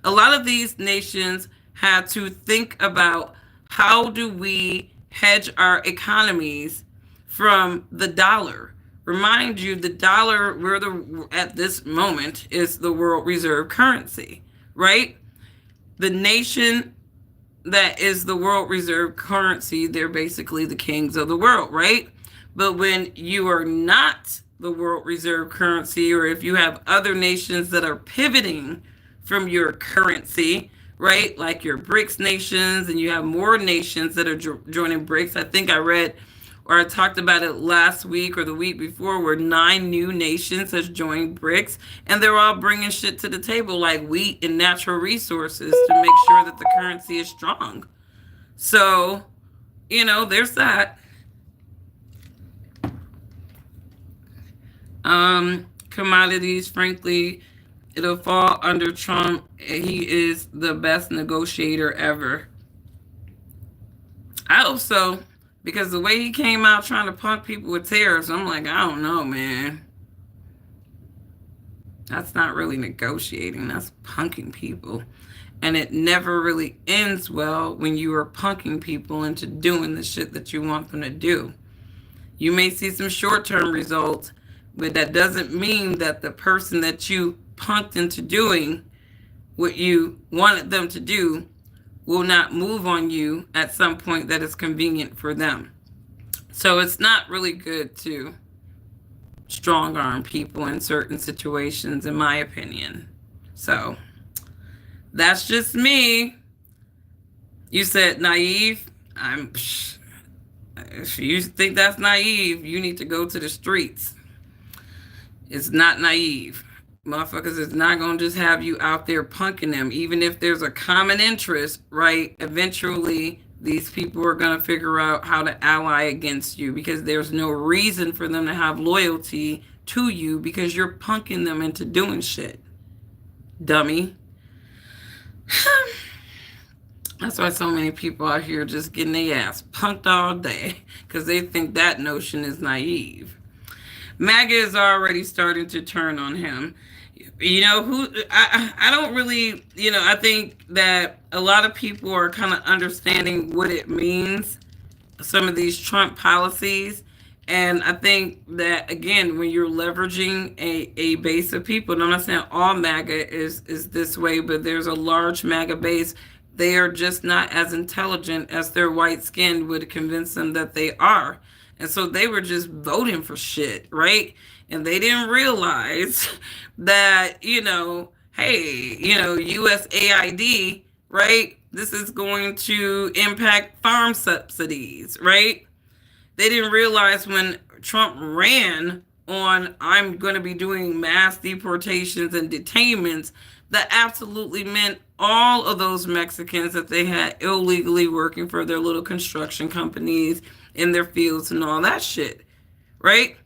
A: A lot of these nations had to think about how do we hedge our economies from the dollar. Remind you, the dollar, at this moment, is the world reserve currency, right? The nation that is the world reserve currency, they're basically the kings of the world, right? But when you are not the world reserve currency, or if you have other nations that are pivoting from your currency, right, like your BRICS nations, and you have more nations that are joining BRICS. I think I read or I talked about it last week or the week before, where 9 new nations has joined BRICS, and they're all bringing shit to the table like wheat and natural resources to make sure that the currency is strong. So, you know, there's that. Commodities, frankly, it'll fall under Trump. He is the best negotiator ever. I hope so, because the way he came out trying to punk people with tariffs, I'm like, I don't know, man. That's not really negotiating. That's punking people. And it never really ends well when you are punking people into doing the shit that you want them to do. You may see some short-term results, but that doesn't mean that the person that you punked into doing what you wanted them to do will not move on you at some point that is convenient for them. So it's not really good to strong arm people in certain situations, in my opinion. So that's just me. You said naive. If you think that's naive, you need to go to the streets. It's not naive. Motherfuckers is not going to just have you out there punking them. Even if there's a common interest, right? Eventually, these people are going to figure out how to ally against you, because there's no reason for them to have loyalty to you because you're punking them into doing shit. Dummy. That's why so many people out here just getting their ass punked all day, because they think that notion is naive. MAGA is already starting to turn on him. You know, I don't really, I think that a lot of people are kind of understanding what it means, some of these Trump policies, And I think that, again, when you're leveraging a base of people, and I'm not saying all MAGA is this way, but there's a large MAGA base, they are just not as intelligent as their white skin would convince them that they are. And so they were just voting for shit, right? And they didn't realize that, hey, USAID, right? This is going to impact farm subsidies, right? They didn't realize when Trump ran on, I'm going to be doing mass deportations and detainments, that absolutely meant all of those Mexicans that they had illegally working for their little construction companies in their fields and all that shit, right?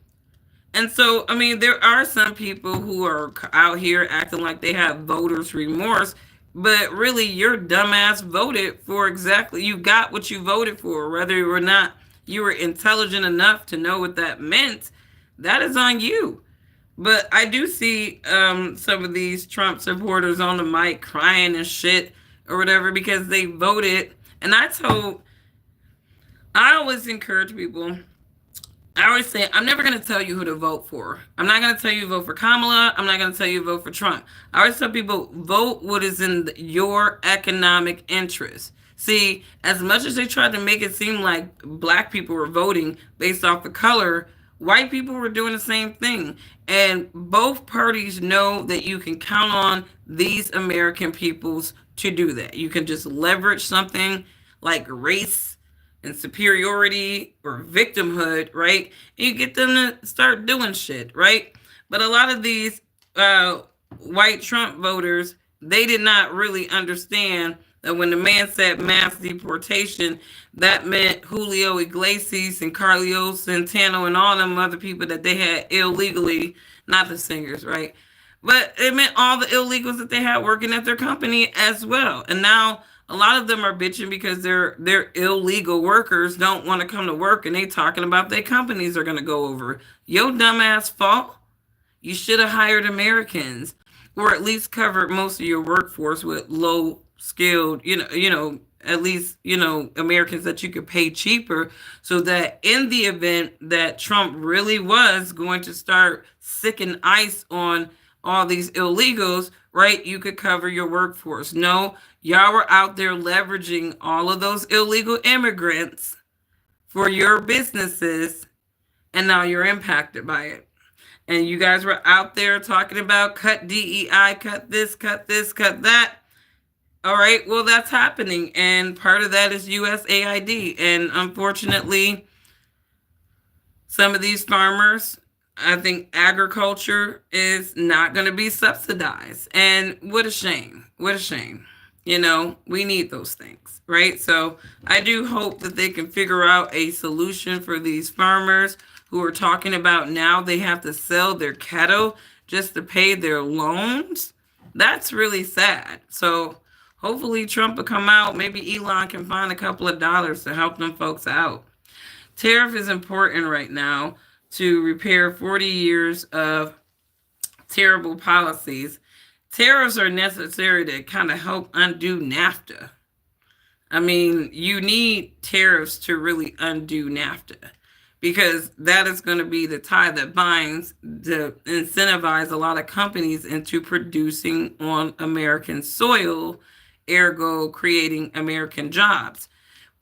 A: And so, I mean, there are some people who are out here acting like they have voters' remorse, but really, your dumbass voted for exactly, you got what you voted for, whether or not you were intelligent enough to know what that meant. That is on you. But I do see some of these Trump supporters on the mic crying and shit or whatever because they voted. And I always encourage people. I always say, I'm never going to tell you who to vote for. I'm not going to tell you to vote for Kamala. I'm not going to tell you to vote for Trump. I always tell people, vote what is in your economic interest. See, as much as they tried to make it seem like black people were voting based off of color, white people were doing the same thing. And both parties know that you can count on these American peoples to do that. You can just leverage something like race and superiority or victimhood, right? And you get them to start doing shit, right? But a lot of these white Trump voters, they did not really understand that when the man said mass deportation, that meant Julio Iglesias and Carlos Santana and all them other people that they had illegally, not the singers, right? But it meant all the illegals that they had working at their company as well. And now a lot of them are bitching because their illegal workers don't want to come to work, and they talking about their companies are going to go over. Yo dumbass fault. You should have hired Americans, or at least covered most of your workforce with low skilled, at least, Americans that you could pay cheaper, so that in the event that Trump really was going to start sicking ice on all these illegals, right, you could cover your workforce. No, y'all were out there leveraging all of those illegal immigrants for your businesses, and now you're impacted by it. And you guys were out there talking about cut DEI, cut this, cut that. All right, well, that's happening. And part of that is USAID. And unfortunately, some of these farmers, I think agriculture is not going to be subsidized. And what a shame. What a shame. We need those things, right? So I do hope that they can figure out a solution for these farmers who are talking about now they have to sell their cattle just to pay their loans. That's really sad. So hopefully Trump will come out. Maybe Elon can find a couple of dollars to help them folks out. Tariff is important right now to repair 40 years of terrible policies. Tariffs are necessary to kind of help undo NAFTA. I mean, you need tariffs to really undo NAFTA, because that is going to be the tie that binds to incentivize a lot of companies into producing on American soil, ergo creating American jobs.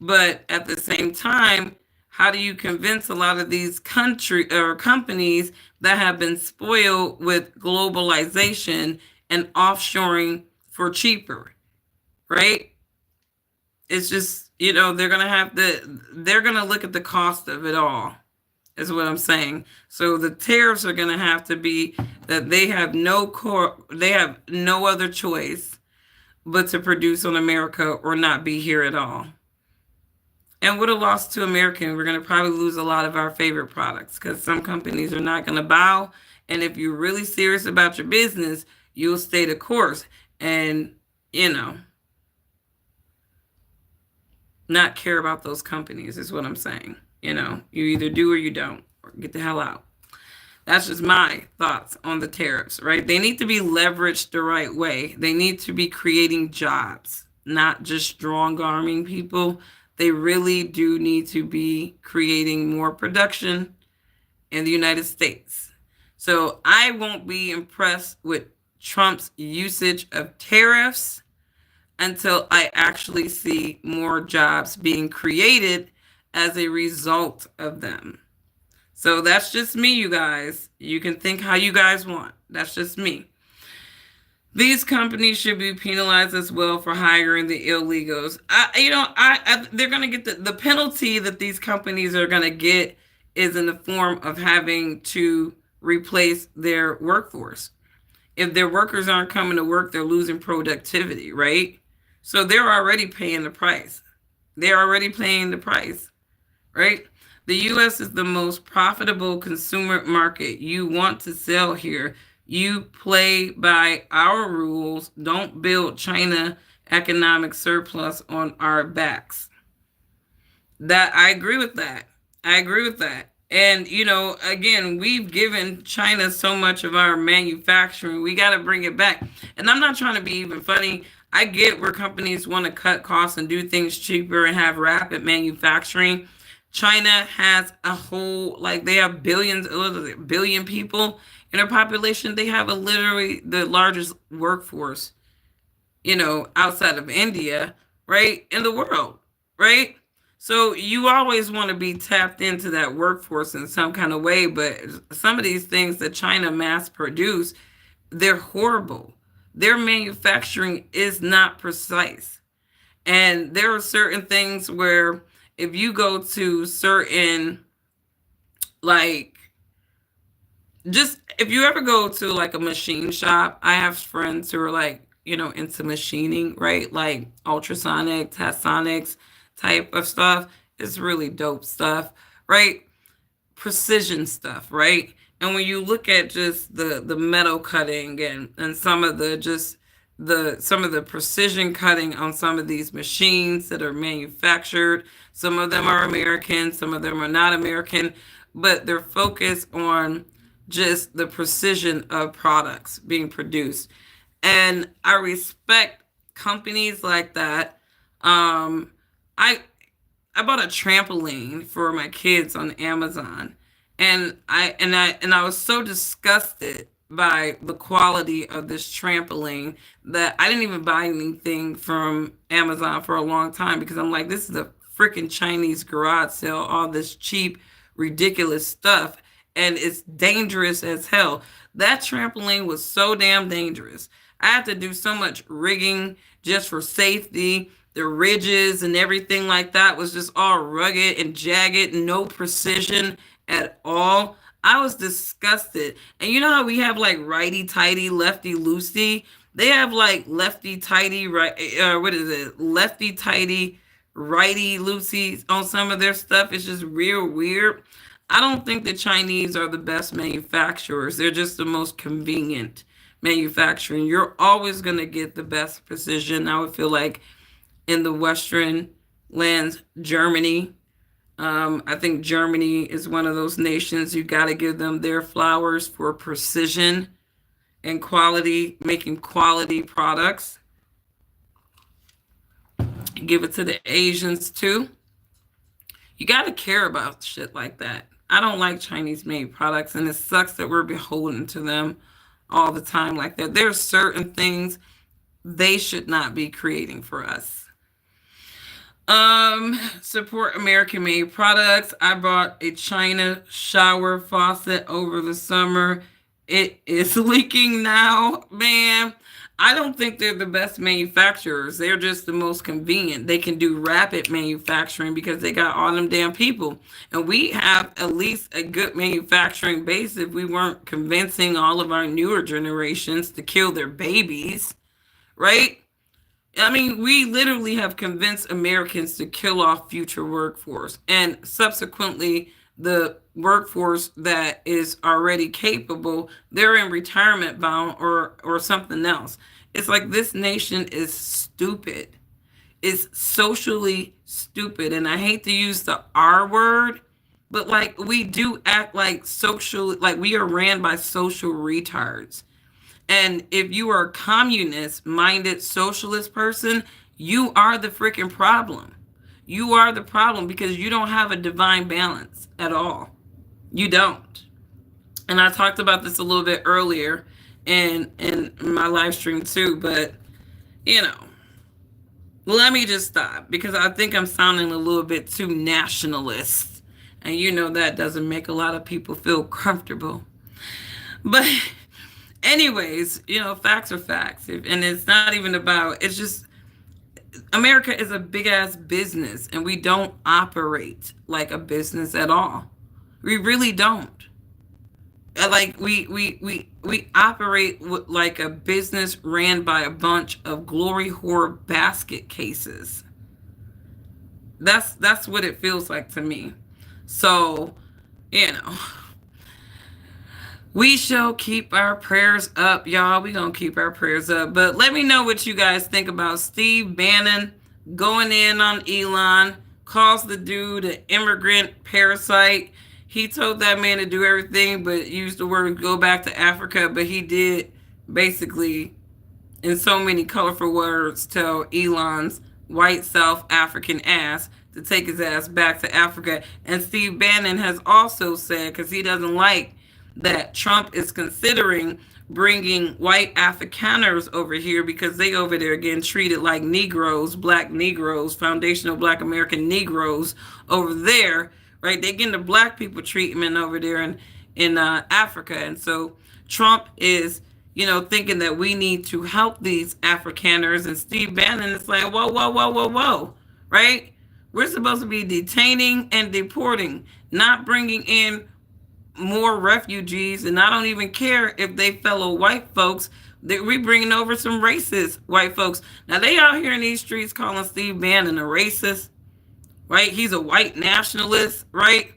A: But at the same time, how do you convince a lot of these companies that have been spoiled with globalization and offshoring for cheaper, right? It's just, they're going to look at the cost of it all, is what I'm saying. So the tariffs are going to have to be that they have no other choice but to produce on America or not be here at all. And what a loss to America. We're going to probably lose a lot of our favorite products because some companies are not going to bow. And if you're really serious about your business, you'll stay the course and, not care about those companies is what I'm saying. You either do or you don't, or get the hell out. That's just my thoughts on the tariffs, right? They need to be leveraged the right way. They need to be creating jobs, not just strong-arming people. They really do need to be creating more production in the United States. So I won't be impressed with Trump's usage of tariffs until I actually see more jobs being created as a result of them. So that's just me, you guys. You can think how you guys want. That's just me. These companies should be penalized as well for hiring the illegals. They're going to get the penalty that these companies are going to get is in the form of having to replace their workforce. If their workers aren't coming to work, they're losing productivity, right? So they're already paying the price. They're already paying the price, right? The U.S. is the most profitable consumer market. You want to sell here. You play by our rules. Don't build China economic surplus on our backs. That I agree with that. I agree with that. And, again, we've given China so much of our manufacturing. We got to bring it back. And I'm not trying to be even funny. I get where companies want to cut costs and do things cheaper and have rapid manufacturing. China has a whole, they have billion people in their population. They have literally the largest workforce, outside of India, right, in the world, right? So you always want to be tapped into that workforce in some kind of way, but some of these things that China mass produce, they're horrible. Their manufacturing is not precise. And there are certain things where if you go to certain, if you ever go to a machine shop, I have friends who are into machining, right? Like ultrasonic, tasonics type of stuff. It's really dope stuff, right? Precision stuff, right? And when you look at just the metal cutting and some of the precision cutting on some of these machines that are manufactured, some of them are American, some of them are not American, but they're focused on just the precision of products being produced. And I respect companies like that. I bought a trampoline for my kids on Amazon, and I was so disgusted by the quality of this trampoline that I didn't even buy anything from Amazon for a long time, because I'm like, this is a freaking Chinese garage sale, all this cheap, ridiculous stuff, and it's dangerous as hell. That trampoline was so damn dangerous. I had to do so much rigging just for safety. The ridges and everything like that was just all rugged and jagged, no precision at all. I was disgusted. And you know how we have righty-tighty, lefty-loosey? They have lefty-tighty, lefty-tighty, righty-loosey on some of their stuff. It's just real weird. I don't think the Chinese are the best manufacturers. They're just the most convenient manufacturing. You're always going to get the best precision. I would feel like in the Western lands, Germany. I think Germany is one of those nations. You got to give them their flowers for precision and quality, making quality products. Give it to the Asians too. You got to care about shit like that. I don't like Chinese made products, and it sucks that we're beholden to them all the time like that. There are certain things they should not be creating for us. Support American made products. I bought a China shower faucet over the summer. It is leaking now, man. I don't think they're the best manufacturers. They're just the most convenient. They can do rapid manufacturing because they got all them damn people. And we have at least a good manufacturing base if we weren't convincing all of our newer generations to kill their babies, right? I mean, we literally have convinced Americans to kill off future workforce, and subsequently the workforce that is already capable, they're in retirement bound or something else. It's like this nation is stupid. It's socially stupid. And I hate to use the R word, but we do act like we are ran by social retards. And if you are a communist-minded socialist person, you are the freaking problem. You are the problem because you don't have a divine balance at all. You don't. And I talked about this a little bit earlier in my live stream too, but you know, let me just stop because I think I'm sounding a little bit too nationalist. And you know that doesn't make a lot of people feel comfortable. But anyways, you know, facts are facts. And it's not even about, it's just, America is a big ass business and we don't operate like a business at all. We really don't. Like we operate like a business ran by a bunch of glory whore basket cases. That's what it feels like to me. So, you know, we shall keep our prayers up, y'all. We gonna keep our prayers up. But let me know what you guys think about Steve Bannon going in on Elon, calls the dude an immigrant parasite. He told that man to do everything but use the word go back to Africa, but he did basically, in so many colorful words, tell Elon's white South African ass to take his ass back to Africa. And Steve Bannon has also said, because he doesn't like that Trump is considering bringing white Afrikaners over here because they over there getting treated like Negroes, black Negroes, foundational black American Negroes over there. Right, they getting the black people treatment over there in Africa, and so Trump is, you know, thinking that we need to help these Afrikaners, and Steve Bannon is like, whoa, whoa, whoa, whoa, whoa, right? We're supposed to be detaining and deporting, not bringing in more refugees, and I don't even care if they fellow white folks. That we bringing over some racist white folks. Now they out here in these streets calling Steve Bannon a racist. Right? He's a white nationalist, right?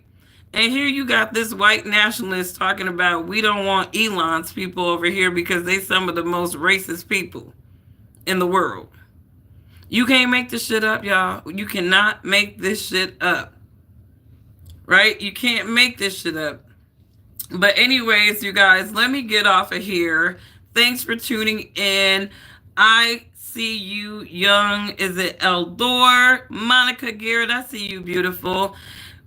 A: And here you got this white nationalist talking about we don't want Elon's people over here because they some of the most racist people in the world. You can't make this shit up, y'all. You cannot make this shit up. Right? You can't make this shit up. But anyways, you guys, let me get off of here. Thanks for tuning in. I see you, Young. Is it Eldor? Monica Garrett, I see you, beautiful.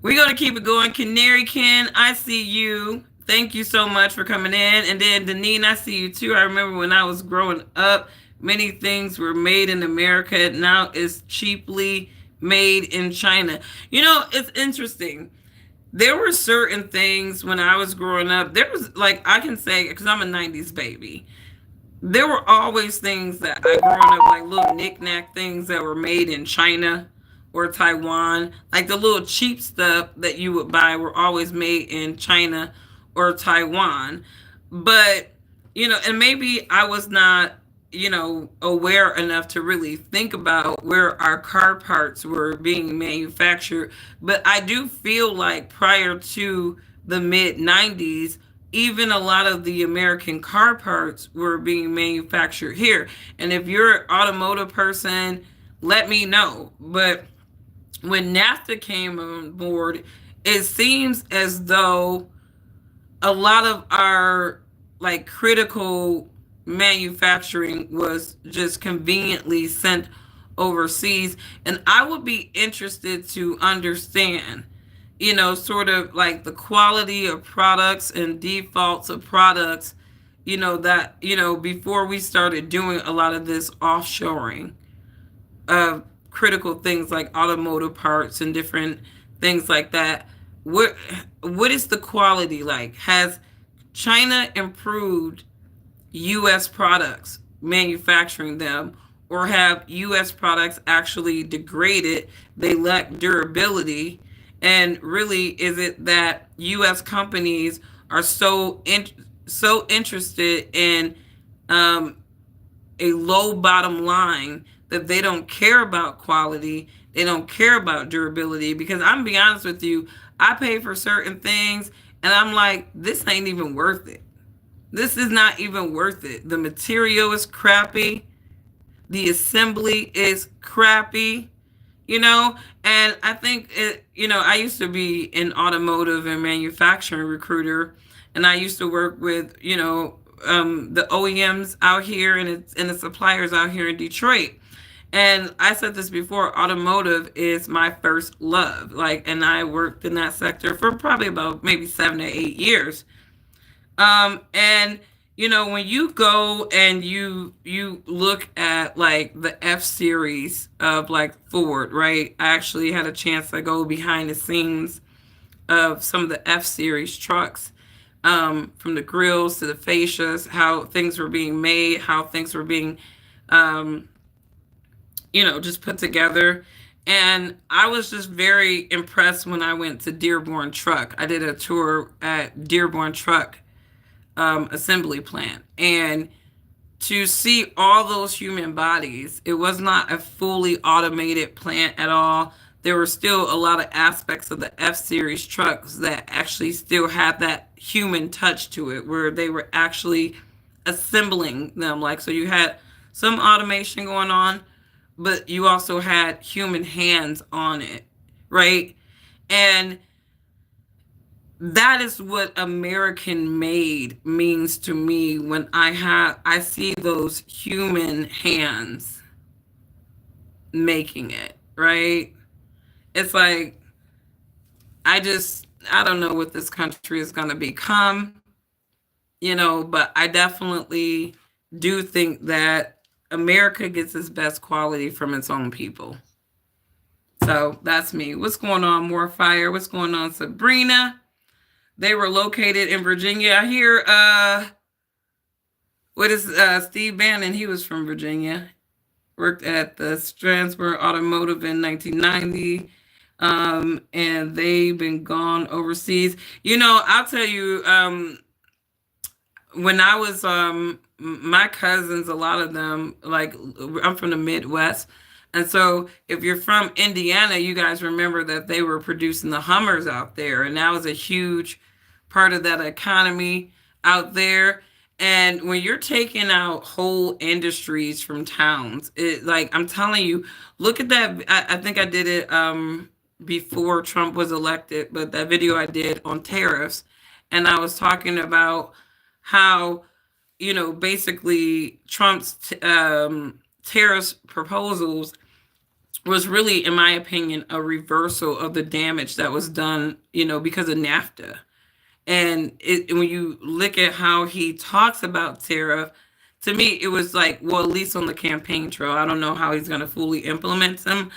A: We're going to keep it going. Canary Ken, I see you. Thank you so much for coming in. And then Deneen, I see you too. I remember when I was growing up, many things were made in America. Now it's cheaply made in China. You know, it's interesting. There were certain things when I was growing up. There was, like, I can say, because I'm a 90s baby, there were always things that I growing up, like little knick-knack things that were made in China or Taiwan. Like the little cheap stuff that you would buy were always made in China or Taiwan. But, you know, and maybe I was not, you know, aware enough to really think about where our car parts were being manufactured. But I do feel like prior to the mid-90s, even a lot of the American car parts were being manufactured here. And if you're an automotive person, let me know. But when NAFTA came on board, it seems as though a lot of our like critical manufacturing was just conveniently sent overseas. And I would be interested to understand, you know, sort of like the quality of products and defaults of products, you know, that, you know, before we started doing a lot of this offshoring of critical things like automotive parts and different things like that. What is the quality like? Has China improved U.S. products, manufacturing them, or have U.S. products actually degraded? They lack durability. And really, is it that U.S. companies are so interested in a low bottom line that they don't care about quality, they don't care about durability? Because I'm gonna be honest with you, I pay for certain things, and I'm like, this ain't even worth it. This is not even worth it. The material is crappy. The assembly is crappy. You know, and I think it, you know, I used to be an automotive and manufacturing recruiter, and I used to work with, you know, the OEMs out here and the suppliers out here in Detroit. And I said this before, automotive is my first love. Like, and I worked in that sector for probably about maybe 7 to 8 years. And you know, when you go and you look at like the F series of like Ford, right? I actually had a chance to go behind the scenes of some of the F series trucks, from the grills to the fascias, how things were being made, how things were being, you know, just put together. And I was just very impressed when I went to Dearborn Truck. I did a tour at Dearborn Truck assembly plant, and to see all those human bodies, it was not a fully automated plant at all. There were still a lot of aspects of the F series trucks that actually still had that human touch to it, where they were actually assembling them. Like, so you had some automation going on, but you also had human hands on it, right? And that is what American made means to me when I see those human hands making it, right? It's like, I don't know what this country is going to become, you know, but I definitely do think that America gets its best quality from its own people. So that's me. What's going on, More Fire? What's going on, Sabrina? They were located in Virginia. I hear, Steve Bannon? He was from Virginia. Worked at the Strasbourg Automotive in 1990. And they've been gone overseas. You know, I'll tell you, when I was, my cousins, a lot of them, like, I'm from the Midwest. And so if you're from Indiana, you guys remember that they were producing the Hummers out there. And that was a huge part of that economy out there. And when you're taking out whole industries from towns, it, like, I'm telling you, look at that. I think I did it before Trump was elected, but that video I did on tariffs. And I was talking about how, you know, basically Trump's tariffs proposals was really, in my opinion, a reversal of the damage that was done, you know, because of NAFTA. And when you look at how he talks about tariff, to me, it was like, well, at least on the campaign trail, I don't know how he's going to fully implement them.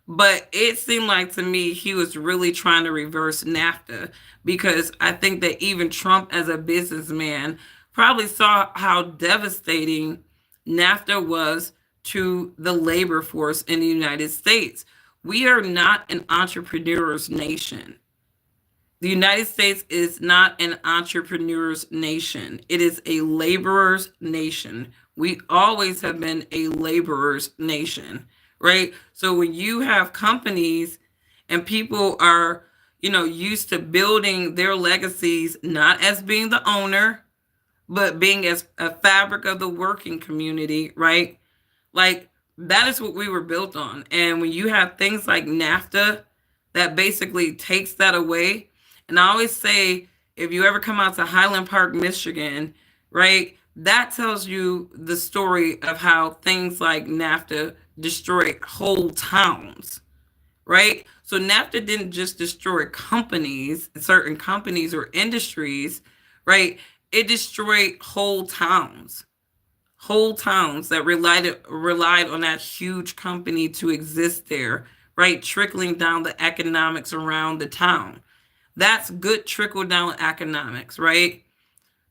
A: But it seemed like to me he was really trying to reverse NAFTA, because I think that even Trump as a businessman probably saw how devastating NAFTA was to the labor force in the United States. We are not an entrepreneur's nation. The United States is not an entrepreneur's nation. It is a laborer's nation. We always have been a laborer's nation, right? So when you have companies and people are, you know, used to building their legacies, not as being the owner, but being as a fabric of the working community, right? Like, that is what we were built on. And when you have things like NAFTA that basically takes that away, and I always say, if you ever come out to Highland Park, Michigan, right, that tells you the story of how things like NAFTA destroy whole towns, right? So NAFTA didn't just destroy companies, certain companies or industries, right? It destroyed whole towns that relied on that huge company to exist there, right? Trickling down the economics around the town. That's good trickle-down economics, right?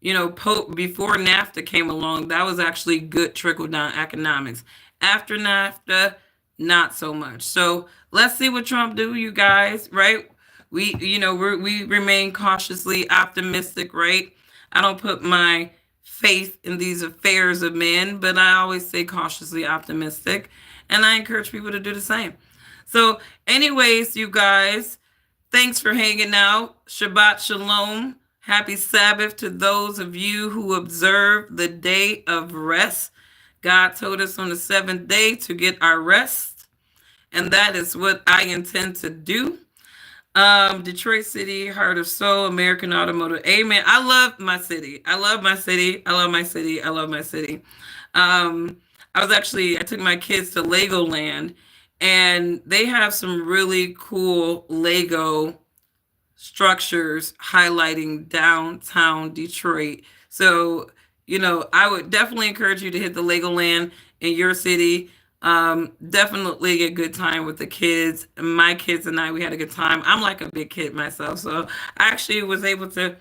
A: You know, before NAFTA came along, that was actually good trickle-down economics. After NAFTA, not so much. So let's see what Trump do, you guys, right? We remain cautiously optimistic, right? I don't put my faith in these affairs of men, but I always say cautiously optimistic, and I encourage people to do the same. So anyways, you guys, thanks for hanging out. Shabbat Shalom. Happy Sabbath to those of you who observe the day of rest. God told us on the seventh day to get our rest, and that is what I intend to do. Detroit City, Heart of Soul, American Automotive. Amen. I love my city. I love my city. I love my city. I love my city. I I took my kids to Legoland, and they have some really cool Lego structures highlighting downtown Detroit. So, I would definitely encourage you to hit the Legoland in your city. Definitely a good time with the kids. My kids and I, we had a good time. I'm like a big kid myself, so I actually was able to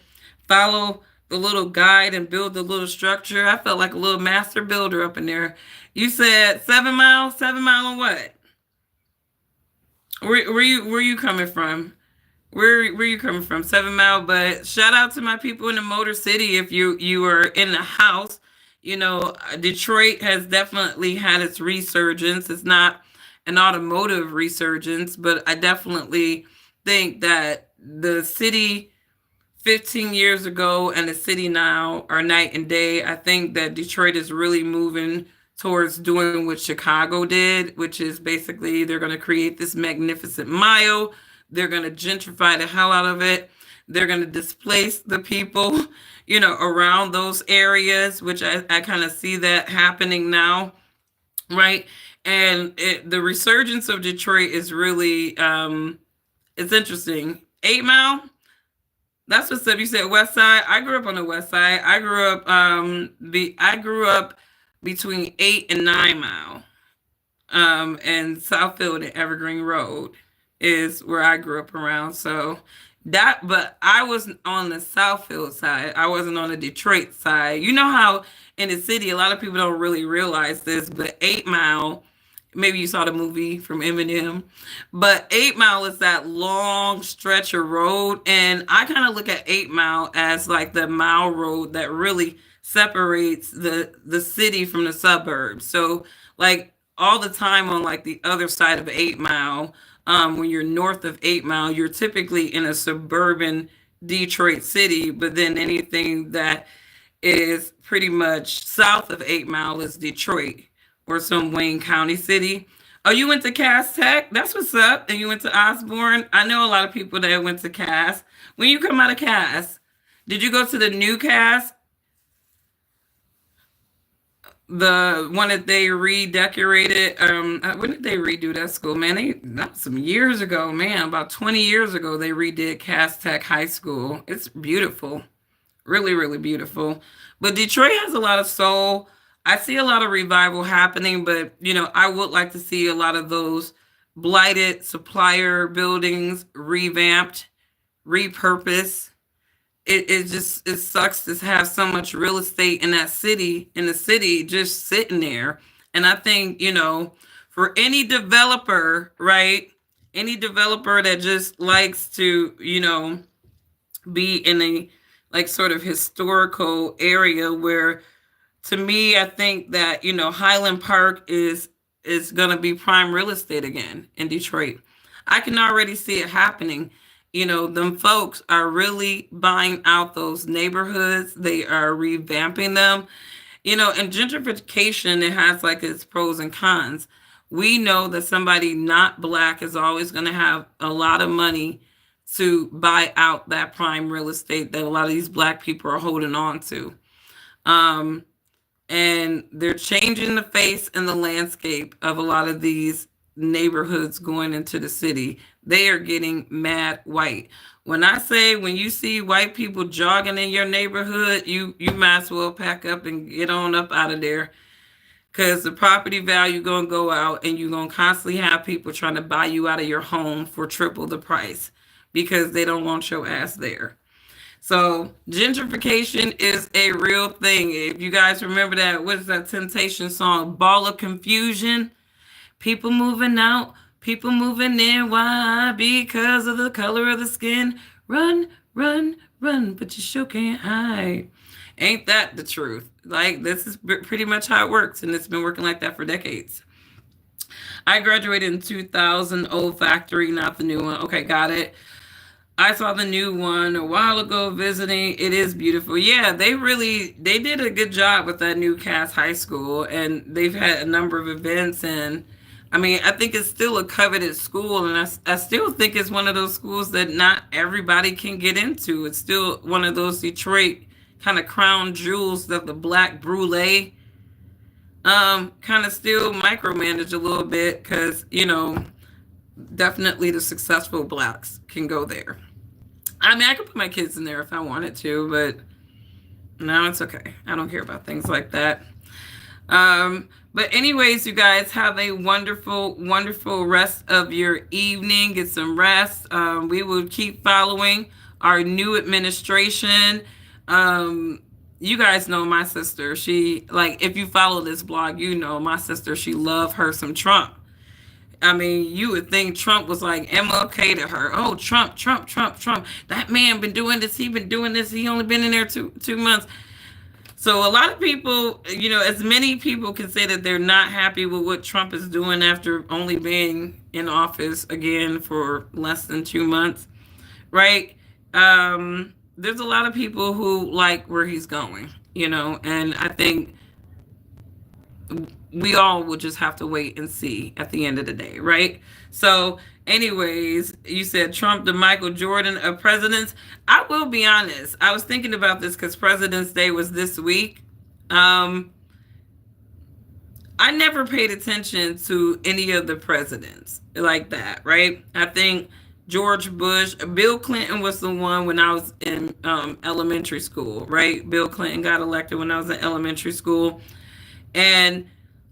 A: follow the little guide and build the little structure. I felt like a little master builder up in there. You said 7 miles? 7 Mile on what? Where you coming from? Where you coming from? 7 Mile. But shout out to my people in the Motor City. If you are in the house, Detroit has definitely had its resurgence. It's not an automotive resurgence, but I definitely think that the city 15 years ago and the city now are night and day. I think that Detroit is really moving towards doing what Chicago did, which is basically they're going to create this magnificent mile. They're going to gentrify the hell out of it. They're going to displace the people, around those areas, which I kind of see that happening now, right? And the resurgence of Detroit is really, it's interesting. 8 Mile, that's what's up. You said West Side. I grew up on the West Side. I grew up between 8 and 9 Mile, and Southfield and Evergreen Road is where I grew up around. So but I was on the Southfield side. I wasn't on the Detroit side. You know how in the city, a lot of people don't really realize this, but 8 Mile, maybe you saw the movie from Eminem, but 8 Mile is that long stretch of road. And I kind of look at 8 Mile as like the mile road that really separates the city from the suburbs. So like all the time on like the other side of 8 Mile, when you're north of 8 Mile, you're typically in a suburban Detroit city, but then anything that is pretty much south of 8 Mile is Detroit or some Wayne County city. Oh, you went to Cass Tech? That's what's up. And you went to Osborne? I know a lot of people that went to Cass. When you come out of Cass, did you go to the new Cass? The one that they redecorated. When did they redo that school, man? That was some years ago, man. About 20 years ago, they redid Cass Tech High School. It's beautiful. Really, really beautiful. But Detroit has a lot of soul. I see a lot of revival happening, but, I would like to see a lot of those blighted supplier buildings revamped, repurposed. It sucks to have so much real estate in the city just sitting there. And I think, for any developer, right? Any developer that just likes to, be in a like sort of historical area where, to me, I think that, Highland Park is going to be prime real estate again in Detroit. I can already see it happening. Them folks are really buying out those neighborhoods. They are revamping them. And gentrification, it has like its pros and cons. We know that somebody not Black is always going to have a lot of money to buy out that prime real estate that a lot of these Black people are holding on to. And they're changing the face and the landscape of a lot of these neighborhoods going into the city. They are getting mad white. When you see white people jogging in your neighborhood, you might as well pack up and get on up out of there, because the property value going to go out, and you're going to constantly have people trying to buy you out of your home for triple the price because they don't want your ass there. So gentrification is a real thing. If you guys remember that, what is that Temptation song, Ball of Confusion? People moving out, people moving in. Why? Because of the color of the skin. Run, run, run, but you sure can't hide. Ain't that the truth? Like, this is pretty much how it works, and it's been working like that for decades. I graduated in 2000, old factory, not the new one. Okay, got it. I saw the new one a while ago visiting. It is beautiful. Yeah, they did a good job with that new Cass High School, and they've had a number of events. And I mean, I think it's still a coveted school, and I still think it's one of those schools that not everybody can get into. It's still one of those Detroit kind of crown jewels of the Black brulee. kind of still micromanage a little bit because, definitely the successful blacks can go there. I mean, I could put my kids in there if I wanted to, but no, it's okay. I don't care about things like that. But anyways, you guys have a wonderful, wonderful rest of your evening. Get some rest. We will keep following our new administration. You guys know my sister. She, like, if you follow this blog, you know my sister. She loved her some Trump. I mean, you would think Trump was like MLK to her. Oh, Trump, Trump, Trump, Trump. That man been doing this. He been doing this. He only been in there two months. So a lot of people, as many people can say that they're not happy with what Trump is doing after only being in office again for less than 2 months, right? There's a lot of people who like where he's going, and I think we all will just have to wait and see at the end of the day, right? So anyways, you said Trump, the Michael Jordan of presidents. I will be honest. I was thinking about this because President's Day was this week. I never paid attention to any of the presidents like that, right? I think George Bush, Bill Clinton was the one when I was in elementary school, right? Bill Clinton got elected when I was in elementary school. And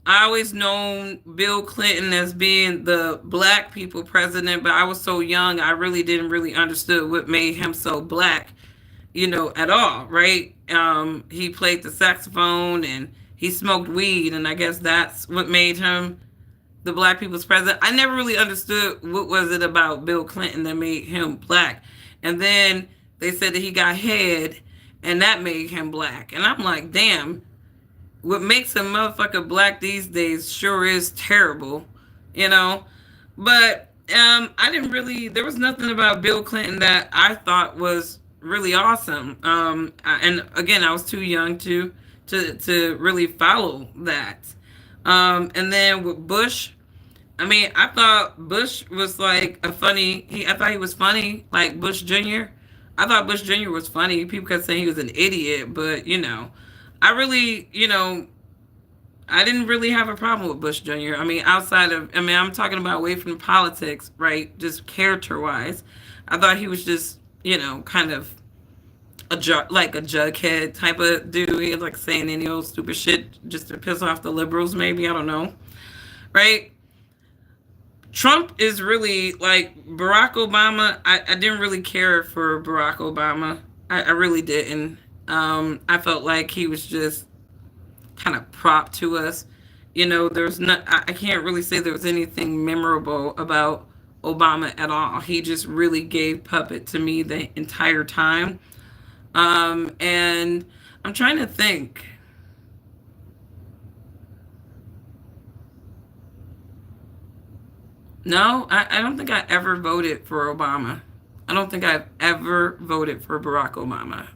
A: I always known Bill Clinton as being the black people president, but I was so young, I really didn't really understood what made him so black, at all, right? He played the saxophone and he smoked weed, and I guess that's what made him the black people's president. I never really understood what was it about Bill Clinton that made him black. And then they said that he got head, and that made him black. And I'm like, damn. What makes a motherfucker black these days sure is terrible, But I didn't really, there was nothing about Bill Clinton that I thought was really awesome. And again, I was too young to really follow that. And then with Bush, I mean, I thought Bush was like I thought he was funny, like Bush Jr. I thought Bush Jr. was funny. People kept saying he was an idiot, but I really, I didn't really have a problem with Bush Jr. I mean, I'm talking about away from politics, right? Just character-wise. I thought he was just, kind of like a jughead type of dude. He was like saying any old stupid shit just to piss off the liberals, maybe. I don't know. Right? Trump is really like Barack Obama. I didn't really care for Barack Obama. I really didn't. I felt like he was just kind of prop to us. There's not, I can't really say there was anything memorable about Obama at all. He just really gave puppet to me the entire time. And I'm trying to think. No, I don't think I ever voted for Obama. I don't think I've ever voted for Barack Obama.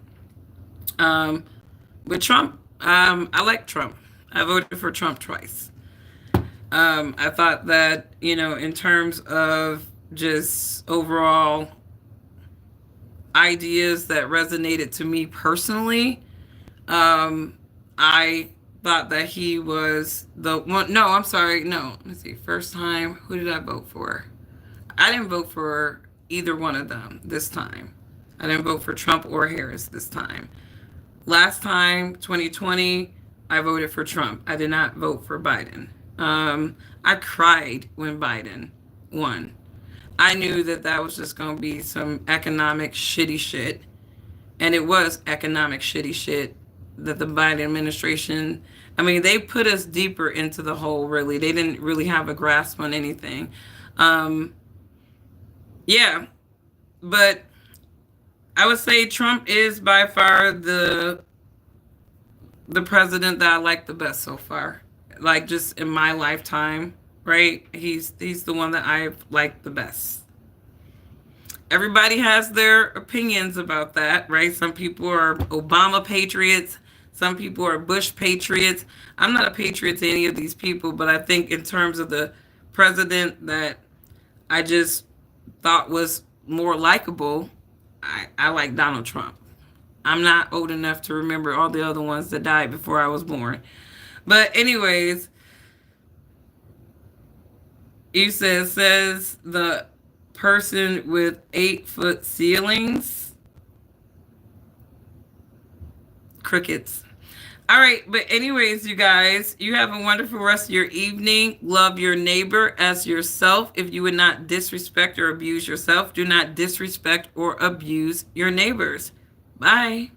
A: With Trump, I like Trump. I voted for Trump twice. I thought that, in terms of just overall ideas that resonated to me personally, I thought that he was the one. No, I'm sorry. No, let me see. First time, who did I vote for? I didn't vote for either one of them this time. I didn't vote for Trump or Harris this time. Last time, 2020, I voted for Trump. I did not vote for Biden. I cried when Biden won. I knew that was just going to be some economic shitty shit. And it was economic shitty shit that the Biden administration, I mean, they put us deeper into the hole, really. They didn't really have a grasp on anything. Yeah, but I would say Trump is by far the president that I like the best so far. Like, just in my lifetime, right? He's the one that I've liked the best. Everybody has their opinions about that, right? Some people are Obama patriots. Some people are Bush patriots. I'm not a patriot to any of these people, but I think in terms of the president that I just thought was more likable, I like Donald Trump. I'm not old enough to remember all the other ones that died before I was born. But anyways, you says the person with 8-foot ceilings. Crickets. All right, but anyways, you guys, you have a wonderful rest of your evening. Love your neighbor as yourself. If you would not disrespect or abuse yourself, do not disrespect or abuse your neighbors. Bye.